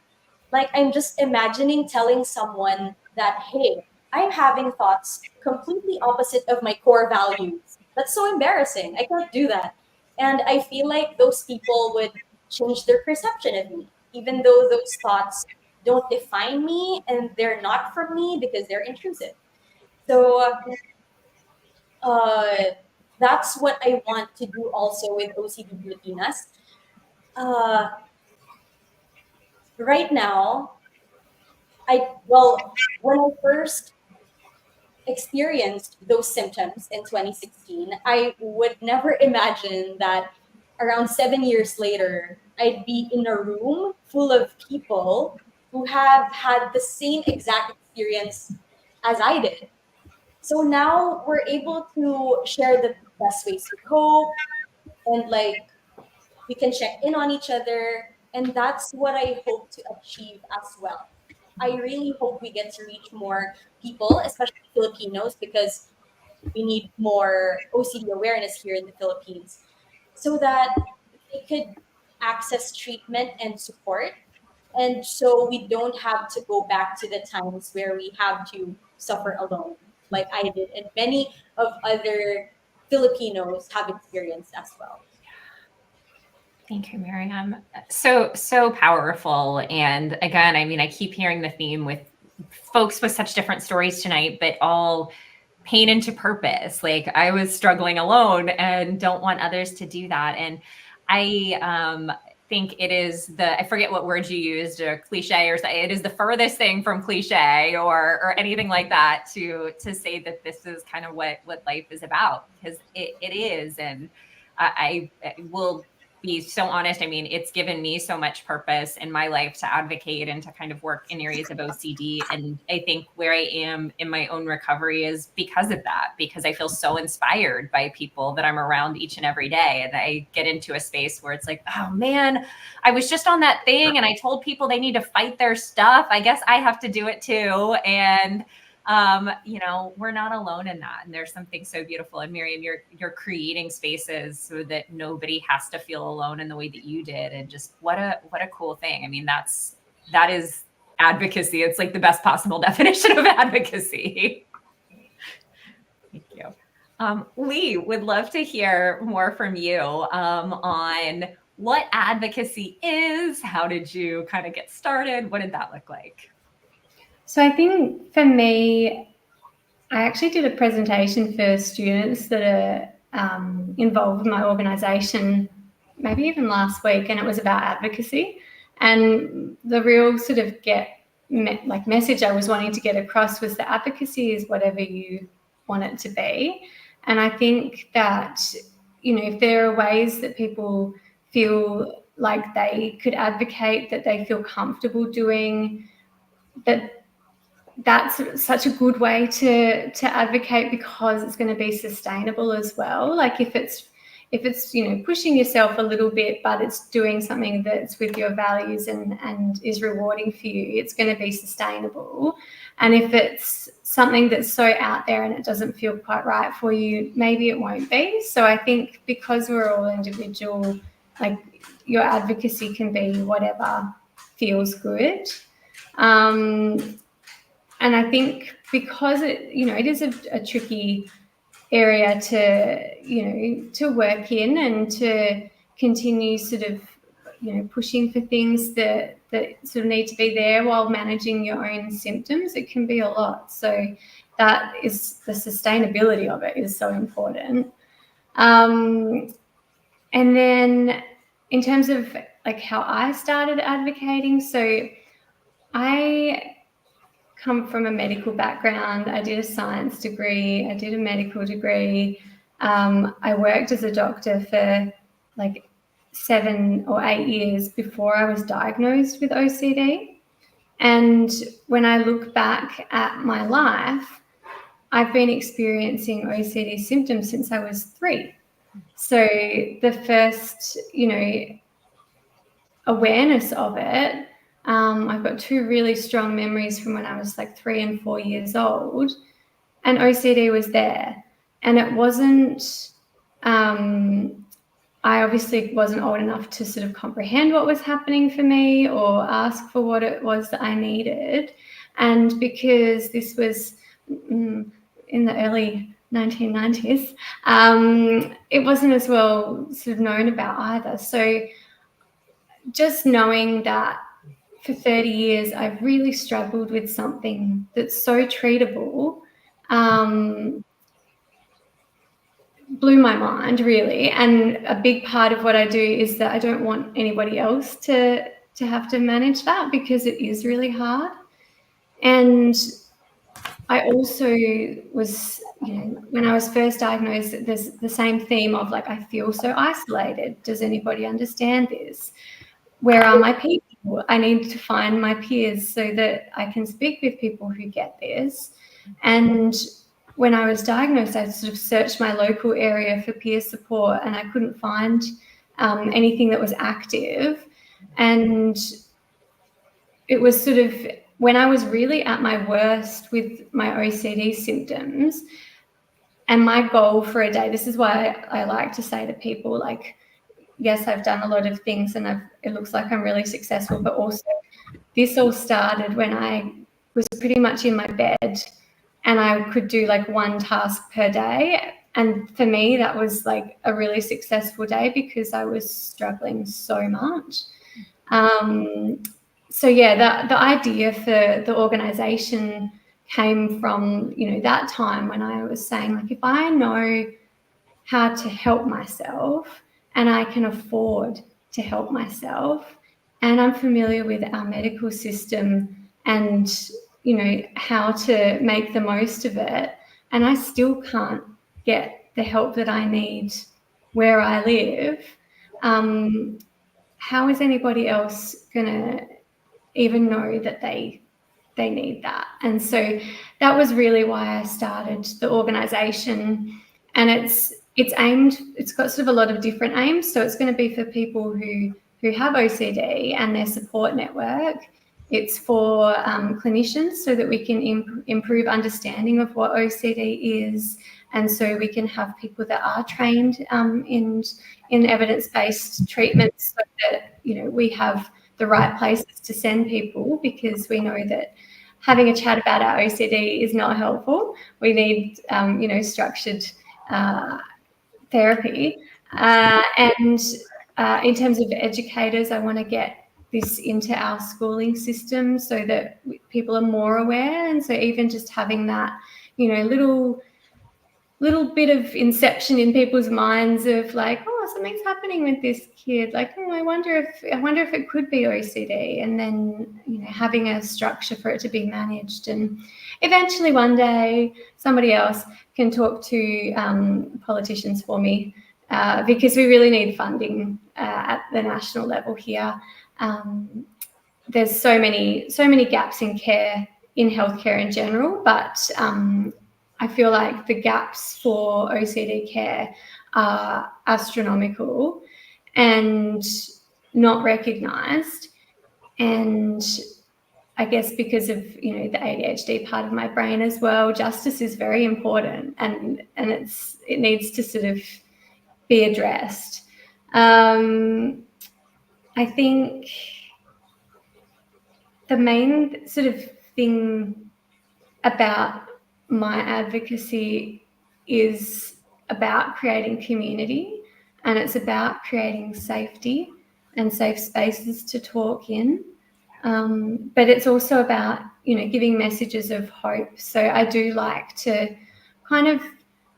Like, I'm just imagining telling someone that, hey, I'm having thoughts completely opposite of my core values. That's so embarrassing. I can't do that. And I feel like those people would change their perception of me, even though those thoughts don't define me and they're not from me because they're intrusive. So uh, that's what I want to do also with OCD Filipinas. Uh, right now, when I first experienced those symptoms in 2016, I would never imagine that around 7 years later, I'd be in a room full of people who have had the same exact experience as I did. So now we're able to share the best ways to cope, and like we can check in on each other. And that's what I hope to achieve as well. I really hope we get to reach more people, especially Filipinos, because we need more OCD awareness here in the Philippines so that they could access treatment and support. And so we don't have to go back to the times where we have to suffer alone, like I did, and many of other Filipinos have experienced as well. Thank you, Miriam. So powerful. And again, I mean, I keep hearing the theme with folks with such different stories tonight, but all pain into purpose. Like, I was struggling alone and don't want others to do that. And I think it is I forget what words you used, a cliche, or it is the furthest thing from cliche or anything like that to say that this is kind of what life is about, because it is. And I will be so honest. I mean, it's given me so much purpose in my life to advocate and to kind of work in areas of OCD. And I think where I am in my own recovery is because of that, because I feel so inspired by people that I'm around each and every day. And I get into a space where it's like, oh man, I was just on that thing and I told people they need to fight their stuff. I guess I have to do it too. And we're not alone in that. And there's something so beautiful. And Miriam, you're creating spaces so that nobody has to feel alone in the way that you did. And just what a cool thing. I mean, that is advocacy. It's like the best possible definition of advocacy. Thank you. Lee, would love to hear more from you on what advocacy is. How did you kind of get started? What did that look like? So I think for me, I actually did a presentation for students that are involved in my organisation, maybe even last week, and it was about advocacy. And the real sort of message I was wanting to get across was that advocacy is whatever you want it to be. And I think that, if there are ways that people feel like they could advocate, that they feel comfortable doing, that's such a good way to advocate, because it's going to be sustainable as well. Like if it's pushing yourself a little bit, but it's doing something that's with your values and is rewarding for you, it's going to be sustainable. And if it's something that's so out there and it doesn't feel quite right for you, maybe it won't be. So I think because we're all individual, like your advocacy can be whatever feels good. And I think because it is a tricky area to work in, and to continue sort of, pushing for things that sort of need to be there while managing your own symptoms, it can be a lot. So that is, the sustainability of it is so important. And then in terms of like how I started advocating, so I come from a medical background. I did a science degree. I did a medical degree. I worked as a doctor for like 7 or 8 years before I was diagnosed with OCD. And when I look back at my life, I've been experiencing OCD symptoms since I was 3. So the first, awareness of it, I've got 2 really strong memories from when I was like 3 and 4 years old, and OCD was there. And it wasn't, I obviously wasn't old enough to sort of comprehend what was happening for me or ask for what it was that I needed. And because this was in the early 1990s, it wasn't as well sort of known about either. So just knowing that for 30 years, I've really struggled with something that's so treatable, blew my mind, really. And a big part of what I do is that I don't want anybody else to have to manage that, because it is really hard. And I also was, when I was first diagnosed, there's the same theme of like, I feel so isolated. Does anybody understand this? Where are my people? I need to find my peers so that I can speak with people who get this. And when I was diagnosed, I sort of searched my local area for peer support, and I couldn't find anything that was active. And it was sort of when I was really at my worst with my OCD symptoms, and my goal for a day, this is why I like to say to people, like, yes, I've done a lot of things and it looks like I'm really successful, but also this all started when I was pretty much in my bed and I could do like 1 task per day. And for me, that was like a really successful day because I was struggling so much. So yeah, the idea for the organization came from, that time when I was saying, like, if I know how to help myself and I can afford to help myself, and I'm familiar with our medical system and, how to make the most of it, and I still can't get the help that I need where I live, how is anybody else going to even know that they need that? And so that was really why I started the organization. And it's got sort of a lot of different aims. So it's going to be for people who have OCD and their support network. It's for clinicians so that we can improve understanding of what OCD is, and so we can have people that are trained in evidence-based treatments, so that we have the right places to send people, because we know that having a chat about our OCD is not helpful. We need structured therapy. And in terms of educators, I want to get this into our schooling system so that people are more aware. And so even just having that little bit of inception in people's minds of like, oh, something's happening with this kid. Like, oh, I wonder if it could be OCD, and then having a structure for it to be managed. And eventually, one day, somebody else can talk to politicians for me, because we really need funding at the national level here. There's so many gaps in care, in healthcare in general, but I feel like the gaps for OCD care are astronomical and not recognised. And I guess because of the ADHD part of my brain as well, justice is very important, and it needs to sort of be addressed. I think the main sort of thing about my advocacy is about creating community, and it's about creating safety and safe spaces to talk in. But it's also about, giving messages of hope. So I do like to kind of,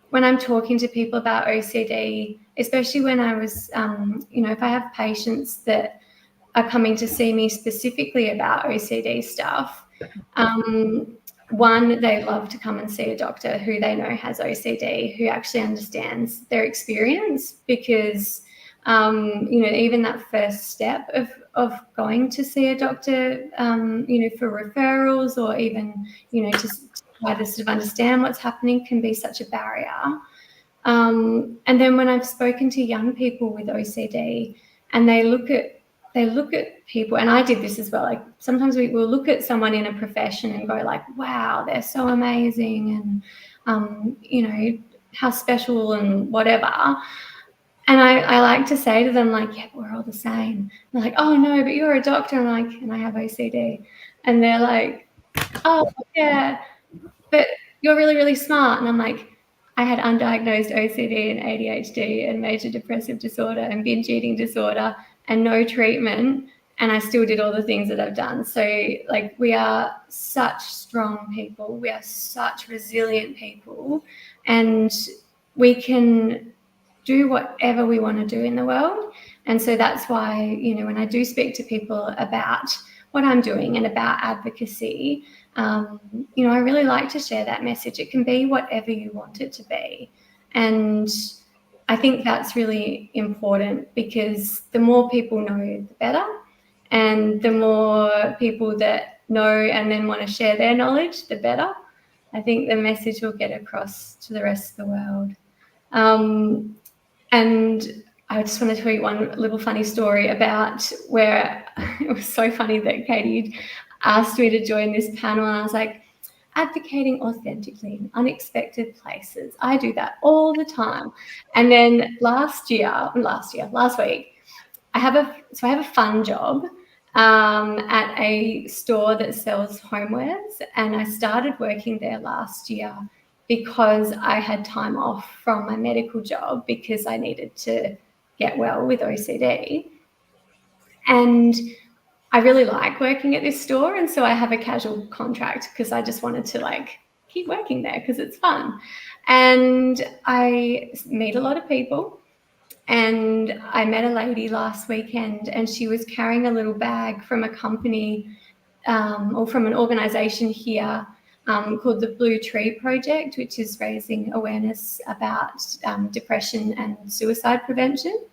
when I'm talking to people about OCD, especially when I was, if I have patients that are coming to see me specifically about OCD stuff, one, they love to come and see a doctor who they know has OCD, who actually understands their experience, because even that first step of going to see a doctor, for referrals, or even just try to sort of understand what's happening, can be such a barrier. And then when I've spoken to young people with OCD, and they look at people, and I did this as well, like sometimes we will look at someone in a profession and go like, wow, they're so amazing, and how special and whatever. And I like to say to them, like, yeah, we're all the same. They're like, oh no, but you're a doctor. I'm like, and I have OCD. And they're like, oh yeah, but you're really, really smart. And I'm like, I had undiagnosed OCD and ADHD and major depressive disorder and binge eating disorder and no treatment, and I still did all the things that I've done. So like, we are such strong people, we are such resilient people, and we can do whatever we want to do in the world. And so that's why, when I do speak to people about what I'm doing and about advocacy, I really like to share that message. It can be whatever you want it to be. And I think that's really important, because the more people know, the better. And the more people that know and then want to share their knowledge, the better. I think the message will get across to the rest of the world. And I just want to tell you one little funny story about where it was so funny that Katie asked me to join this panel, and I was like, advocating authentically in unexpected places. I do that all the time. And then last week, I have a fun job at a store that sells homewares, and I started working there last year because I had time off from my medical job because I needed to get well with OCD. And I really like working at this store, and so I have a casual contract because I just wanted to like keep working there because it's fun. And I meet a lot of people, and I met a lady last weekend, and she was carrying a little bag from a company or from an organisation here called the Blue Tree Project, which is raising awareness about depression and suicide prevention.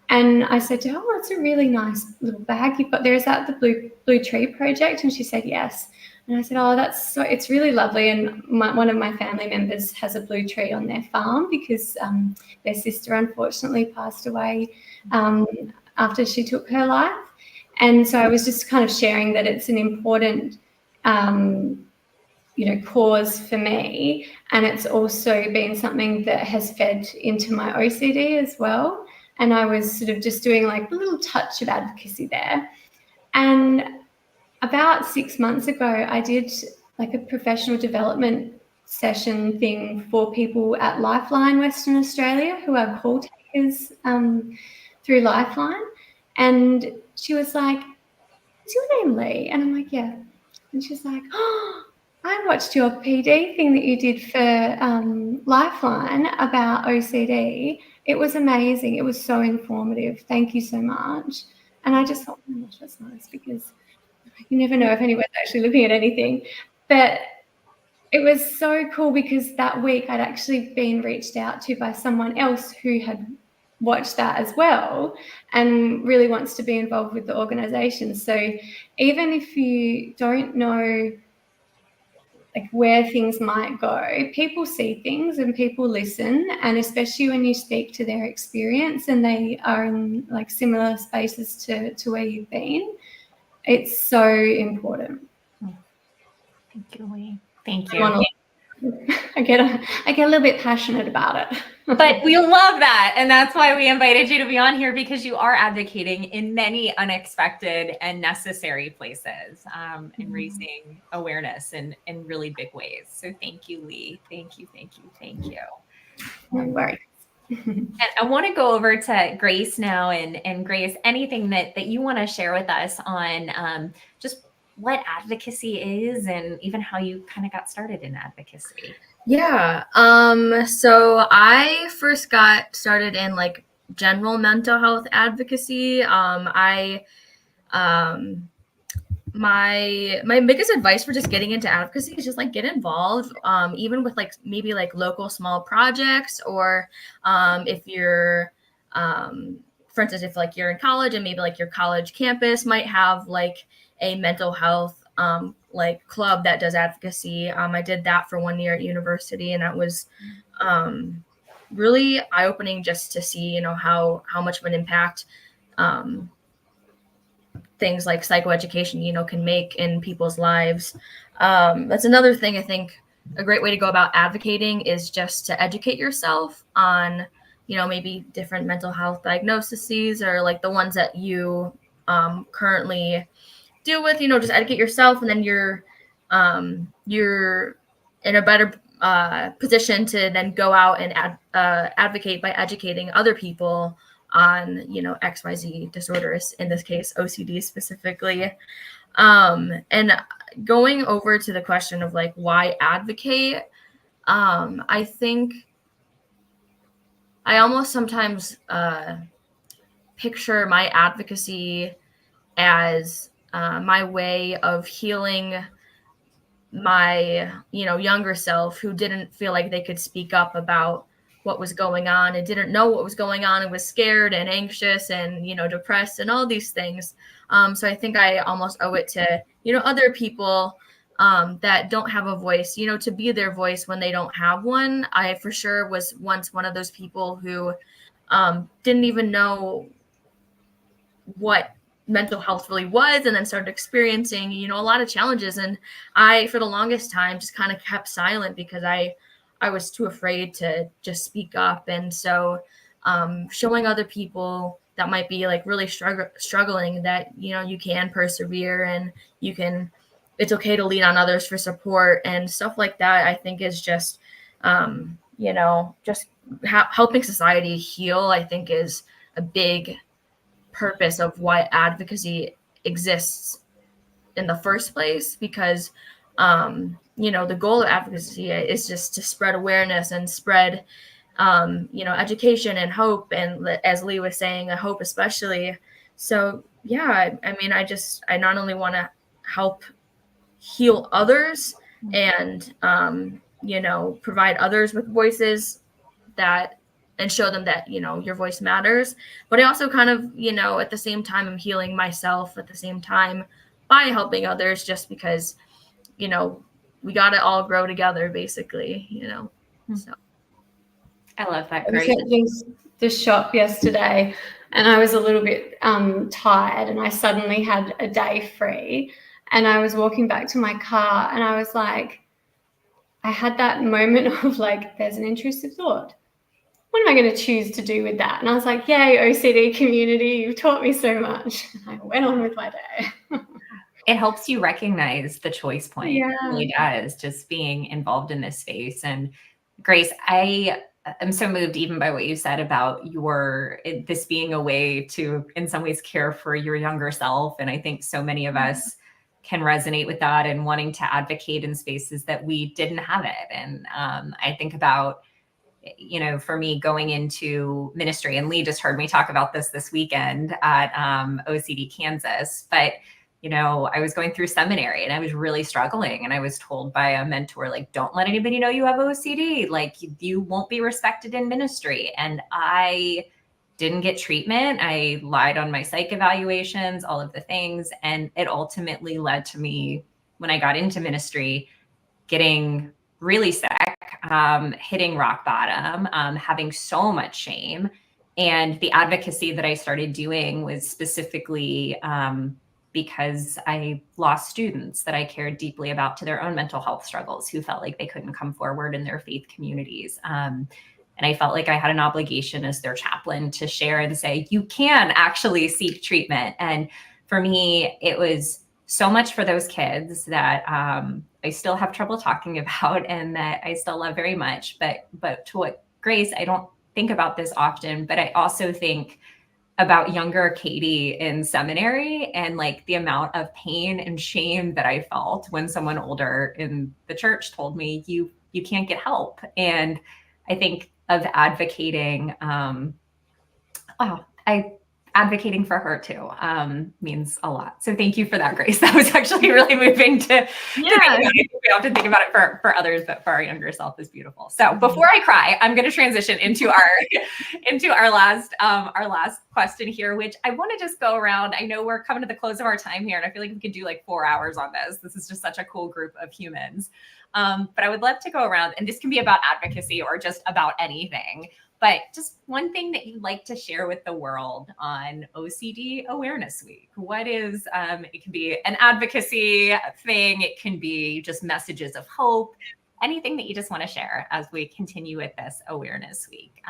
And I said to her, oh, it's a really nice little bag you've got there. Is that the Blue Tree Project? And she said, yes. And I said, oh, it's really lovely. And one of my family members has a blue tree on their farm because their sister unfortunately passed away after she took her life. And so I was just kind of sharing that it's an important cause for me. And it's also been something that has fed into my OCD as well. And I was sort of just doing like a little touch of advocacy there. And about 6 months ago, I did like a professional development session thing for people at Lifeline Western Australia, who are call takers through Lifeline. And she was like, is your name Lee? And I'm like, yeah. And she's like, oh, I watched your PD thing that you did for Lifeline about OCD. It was amazing. It was so informative. Thank you so much. And I just thought, oh my gosh, that's nice, because you never know if anyone's actually looking at anything. But it was so cool because that week I'd actually been reached out to by someone else who had watched that as well and really wants to be involved with the organisation. So even if you don't know like where things might go, people see things and people listen, and especially when you speak to their experience and they are in like similar spaces to where you've been, it's so important. Thank you, Lee. Thank I you. wanna- I get a little bit passionate about it. But we love that. And that's why we invited you to be on here, because you are advocating in many unexpected and necessary places, and raising awareness in really big ways. So thank you, Lee. Thank you, thank you, thank you. No worries. And I want to go over to Grace now. And Grace, anything that you want to share with us on just what advocacy is and even how you kind of got started in advocacy. Yeah. So I first got started in like general mental health advocacy. My biggest advice for just getting into advocacy is just like get involved, even with like maybe like local small projects, or if you're for instance, if like you're in college and maybe like your college campus might have like a mental health like club that does advocacy. I did that for 1 year at university, and that was really eye-opening just to see, you know, how much of an impact things like psychoeducation, you know, can make in people's lives. That's another thing. I think a great way to go about advocating is just to educate yourself on, you know, maybe different mental health diagnoses, or like the ones that you currently deal with. You know, just educate yourself, and then you're in a better position to then go out and advocate by educating other people on, you know, XYZ disorders, in this case OCD specifically. And going over to the question of like why advocate, I think I almost sometimes picture my advocacy as my way of healing my, you know, younger self who didn't feel like they could speak up about what was going on and didn't know what was going on and was scared and anxious and, you know, depressed and all these things. So I think I almost owe it to, you know, other people that don't have a voice, you know, to be their voice when they don't have one. I for sure was once one of those people who didn't even know what mental health really was, and then started experiencing, you know, a lot of challenges. And I, for the longest time, just kind of kept silent because I was too afraid to just speak up. And so showing other people that might be like really struggling that, you know, you can persevere and you can, it's okay to lean on others for support and stuff like that, I think is just, you know, just helping society heal, I think is a big purpose of why advocacy exists in the first place. Because you know, the goal of advocacy is just to spread awareness and spread you know, education and hope, and as Lee was saying, hope especially. So yeah, I mean, I not only want to help heal others and you know, provide others with voices that, and show them that, you know, your voice matters. But I also kind of, you know, at the same time, I'm healing myself at the same time by helping others, just because, you know, we got to all grow together, basically, you know. So I love that. I was Great. at the shop yesterday and I was a little bit tired, and I suddenly had a day free, and I was walking back to my car and I was like, I had that moment of like, there's an intrusive thought. What am I going to choose to do with that? And I was like, yay, OCD community, you've taught me so much. And I went on with my day. It helps you recognize the choice point. Yeah. It really does, just being involved in this space. And Grace, I am so moved even by what you said about this being a way to, in some ways, care for your younger self. And I think so many of us can resonate with that and wanting to advocate in spaces that we didn't have it. And I think about, for me going into ministry, and Lee just heard me talk about this weekend at OCD Kansas, but I was going through seminary and I was really struggling, and I was told by a mentor, like, don't let anybody know you have OCD, like you won't be respected in ministry. And I didn't get treatment. I lied on my psych evaluations, all of the things. And it ultimately led to me, when I got into ministry, getting really sick, hitting rock bottom, having so much shame. And the advocacy that I started doing was specifically because I lost students that I cared deeply about to their own mental health struggles, who felt like they couldn't come forward in their faith communities. And I felt like I had an obligation as their chaplain to share and say, you can actually seek treatment. And for me, it was so much for those kids that I still have trouble talking about and that I still love very much. But to what Grace, I don't think about this often, but I also think about younger Katie in seminary and like the amount of pain and shame that I felt when someone older in the church told me you can't get help. And I think of advocating, advocating for her too means a lot. So thank you for that, Grace. That was actually really moving to think about it. We often think about it for others, but for our younger self is beautiful. So before I cry, I'm going to transition into our last question here, which I want to just go around. I know we're coming to the close of our time here, and I feel like we could do like 4 hours on this. This is just such a cool group of humans. But I would love to go around, and this can be about advocacy or just about anything. But just one thing that you'd like to share with the world on OCD Awareness Week. What is, it can be an advocacy thing. It can be just messages of hope, anything that you just want to share as we continue with this Awareness Week.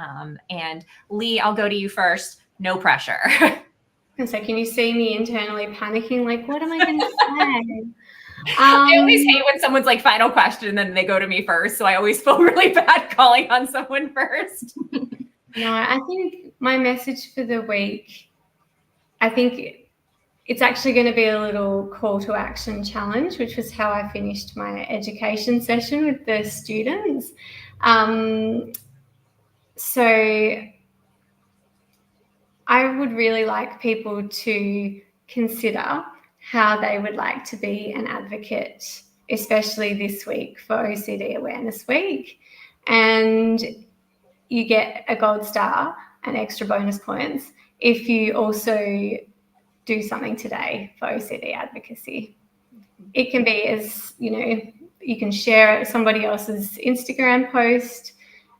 And Lee, I'll go to you first. No pressure. So can you see me internally panicking? Like, what am I going to say? I always hate when someone's like, final question, and then they go to me first. So I always feel really bad calling on someone first. No, I think my message for the week, I think it's actually going to be a little call to action challenge, which was how I finished my education session with the students. So I would really like people to consider how they would like to be an advocate, especially this week for OCD Awareness Week. And you get a gold star and extra bonus points if you also do something today for OCD advocacy. It can be as, you can share somebody else's Instagram post.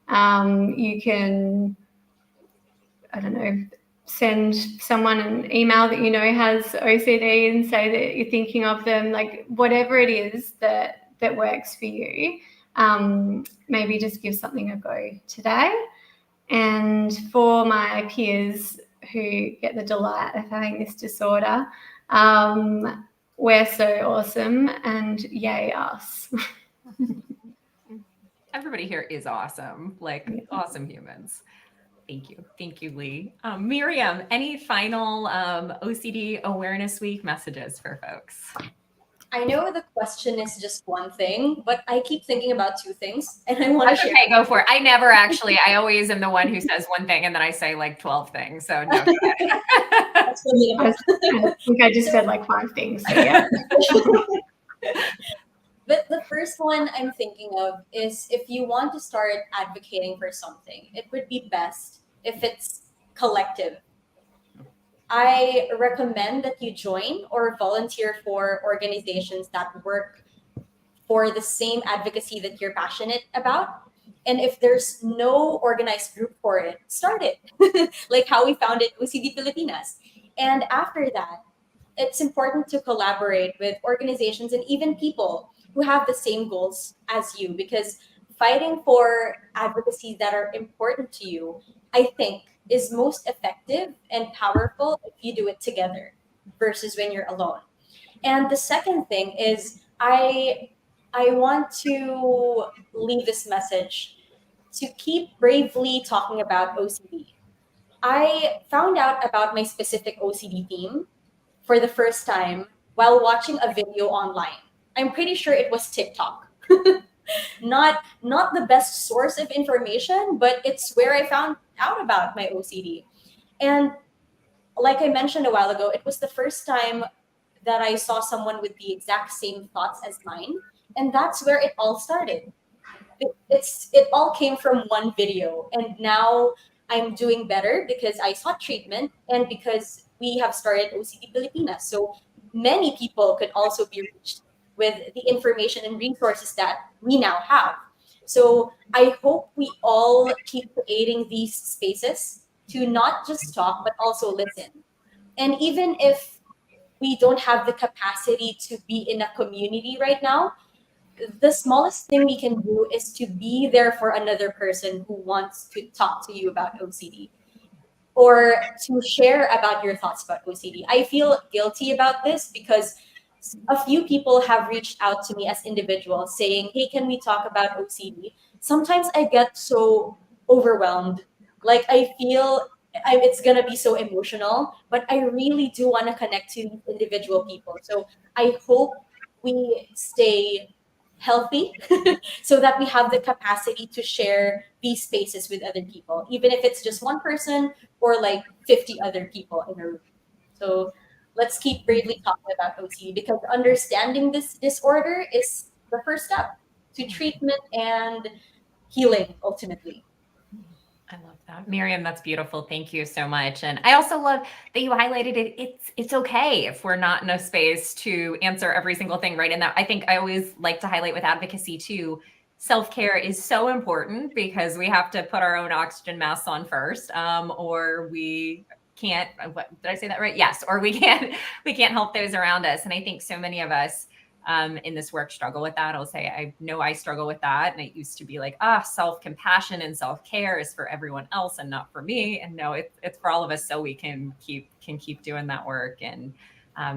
You can, send someone an email that has OCD and say that you're thinking of them, like whatever it is that works for you. Maybe just give something a go today. And for my peers who get the delight of having this disorder, we're so awesome, and yay us. Everybody here is awesome, awesome humans. Thank you. Thank you, Lee. Miriam, any final OCD Awareness Week messages for folks? I know the question is just one thing, but I keep thinking about two things, and I want to share. Okay, go for it. I never actually, I always am the one who says one thing and then I say like 12 things. So no. That's really I think I just said like 5 things. So yeah. But the first one I'm thinking of is, if you want to start advocating for something, it would be best if it's collective. I recommend that you join or volunteer for organizations that work for the same advocacy that you're passionate about. And if there's no organized group for it, start it, like how we founded OCD Filipinas. And after that, it's important to collaborate with organizations and even people who have the same goals as you, because fighting for advocacies that are important to you, I think, is most effective and powerful if you do it together versus when you're alone. And the second thing is, I want to leave this message to keep bravely talking about OCD. I found out about my specific OCD theme for the first time while watching a video online. I'm pretty sure it was TikTok. Not the best source of information, but it's where I found out about my OCD. And like I mentioned a while ago, it was the first time that I saw someone with the exact same thoughts as mine, and that's where it all started. It all came from one video, and now I'm doing better because I sought treatment and because we have started OCD Pilipinas. So many people could also be reached with the information and resources that we now have. So I hope we all keep creating these spaces to not just talk but also listen. And even if we don't have the capacity to be in a community right now, the smallest thing we can do is to be there for another person who wants to talk to you about OCD or to share about your thoughts about OCD. I feel guilty about this because a few people have reached out to me as individuals saying, "Hey, can we talk about OCD?" Sometimes I get so overwhelmed. Like I feel it's gonna be so emotional, but I really do want to connect to these individual people. So I hope we stay healthy so that we have the capacity to share these spaces with other people, even if it's just one person or like 50 other people in a room. So let's keep bravely talking about OCD because understanding this disorder is the first step to treatment and healing ultimately. I love that. Miriam, that's beautiful. Thank you so much. And I also love that you highlighted it. It's okay if we're not in a space to answer every single thing right in that. I think I always like to highlight with advocacy too. Self-care is so important because we have to put our own oxygen masks on first, or we can't. What, did I say that right? Yes, or we can't help those around us. And I think so many of us in this work struggle with that. I'll say I know I struggle with that, and it used to be like, self-compassion and self-care is for everyone else and not for me. And no, it's for all of us, so we can keep doing that work. And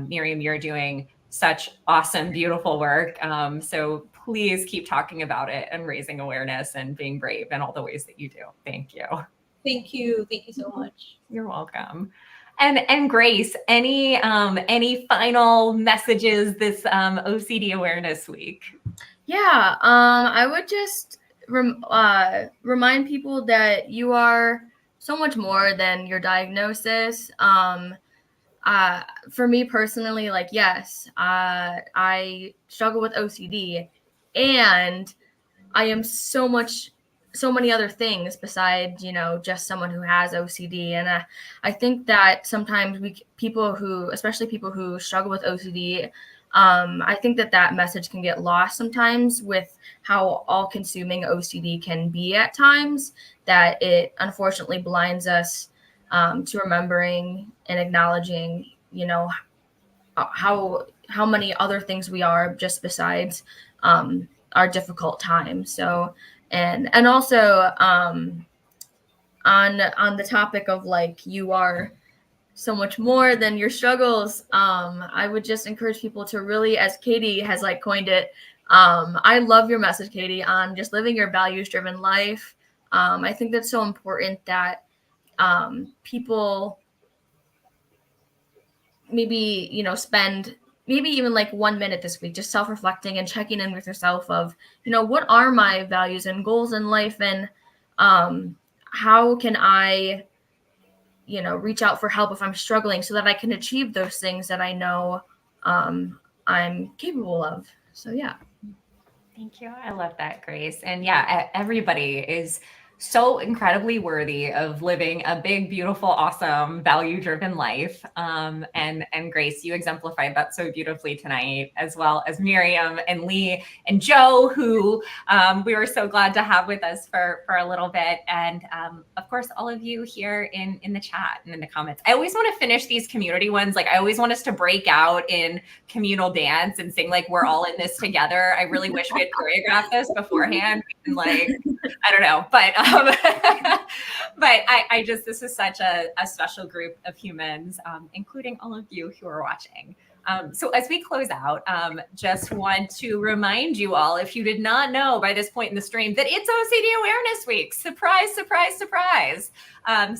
Miriam, you're doing such awesome, beautiful work. So please keep talking about it and raising awareness and being brave in all the ways that you do. Thank you. Thank you. Thank you so much. You're welcome. And Grace, any final messages this OCD Awareness Week? Yeah, I would just remind people that you are so much more than your diagnosis. For me personally, like, yes, I struggle with OCD, and I am so many other things besides, just someone who has OCD. And I think that sometimes especially people who struggle with OCD, I think that message can get lost sometimes with how all-consuming OCD can be at times, that it unfortunately blinds us to remembering and acknowledging, how many other things we are just besides our difficult time. So, and also on the topic of like, you are so much more than your struggles, I would just encourage people to really, as Katie has like coined it, I love your message, Katie, on just living your values-driven life. I think that's so important that people maybe, spend maybe even like 1 minute this week just self-reflecting and checking in with yourself of, what are my values and goals in life, and how can I, reach out for help if I'm struggling so that I can achieve those things that I know I'm capable of. So yeah. Thank you. I love that, Grace. And yeah, everybody is so incredibly worthy of living a big, beautiful, awesome, value-driven life. And Grace, you exemplified that so beautifully tonight, as well as Miriam and Lee and Joe, who we were so glad to have with us for a little bit. And of course, all of you here in the chat and in the comments. I always want to finish these community ones. Like, I always want us to break out in communal dance and sing like we're all in this together. I really wish we had choreographed this beforehand. And like, I don't know, but but this is such a special group of humans, including all of you who are watching. So as we close out, just want to remind you all, if you did not know by this point in the stream, that it's OCD Awareness Week. Surprise, surprise, surprise.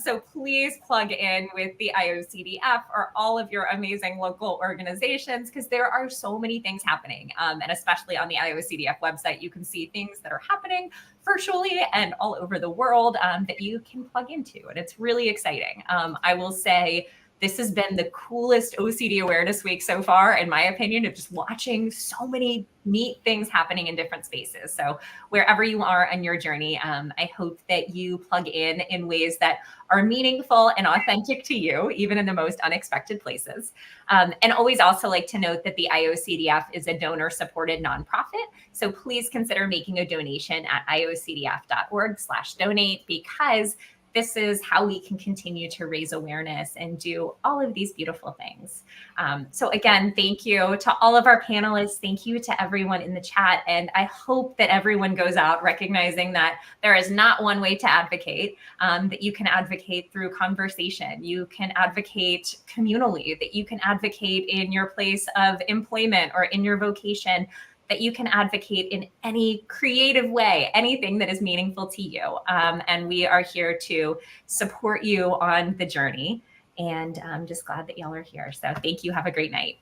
So please plug in with the IOCDF or all of your amazing local organizations, because there are so many things happening. And especially on the IOCDF website, you can see things that are happening virtually and all over the world that you can plug into. And it's really exciting. I will say, this has been the coolest OCD Awareness Week so far, in my opinion, of just watching so many neat things happening in different spaces. So wherever you are on your journey, I hope that you plug in ways that are meaningful and authentic to you, even in the most unexpected places. And always also like to note that the IOCDF is a donor-supported nonprofit. So please consider making a donation at iocdf.org/donate, because this is how we can continue to raise awareness and do all of these beautiful things. So again, thank you to all of our panelists. Thank you to everyone in the chat. And I hope that everyone goes out recognizing that there is not one way to advocate, that you can advocate through conversation. You can advocate communally, that you can advocate in your place of employment or in your vocation, that you can advocate in any creative way, anything that is meaningful to you. And we are here to support you on the journey. And I'm just glad that y'all are here. So thank you. Have a great night.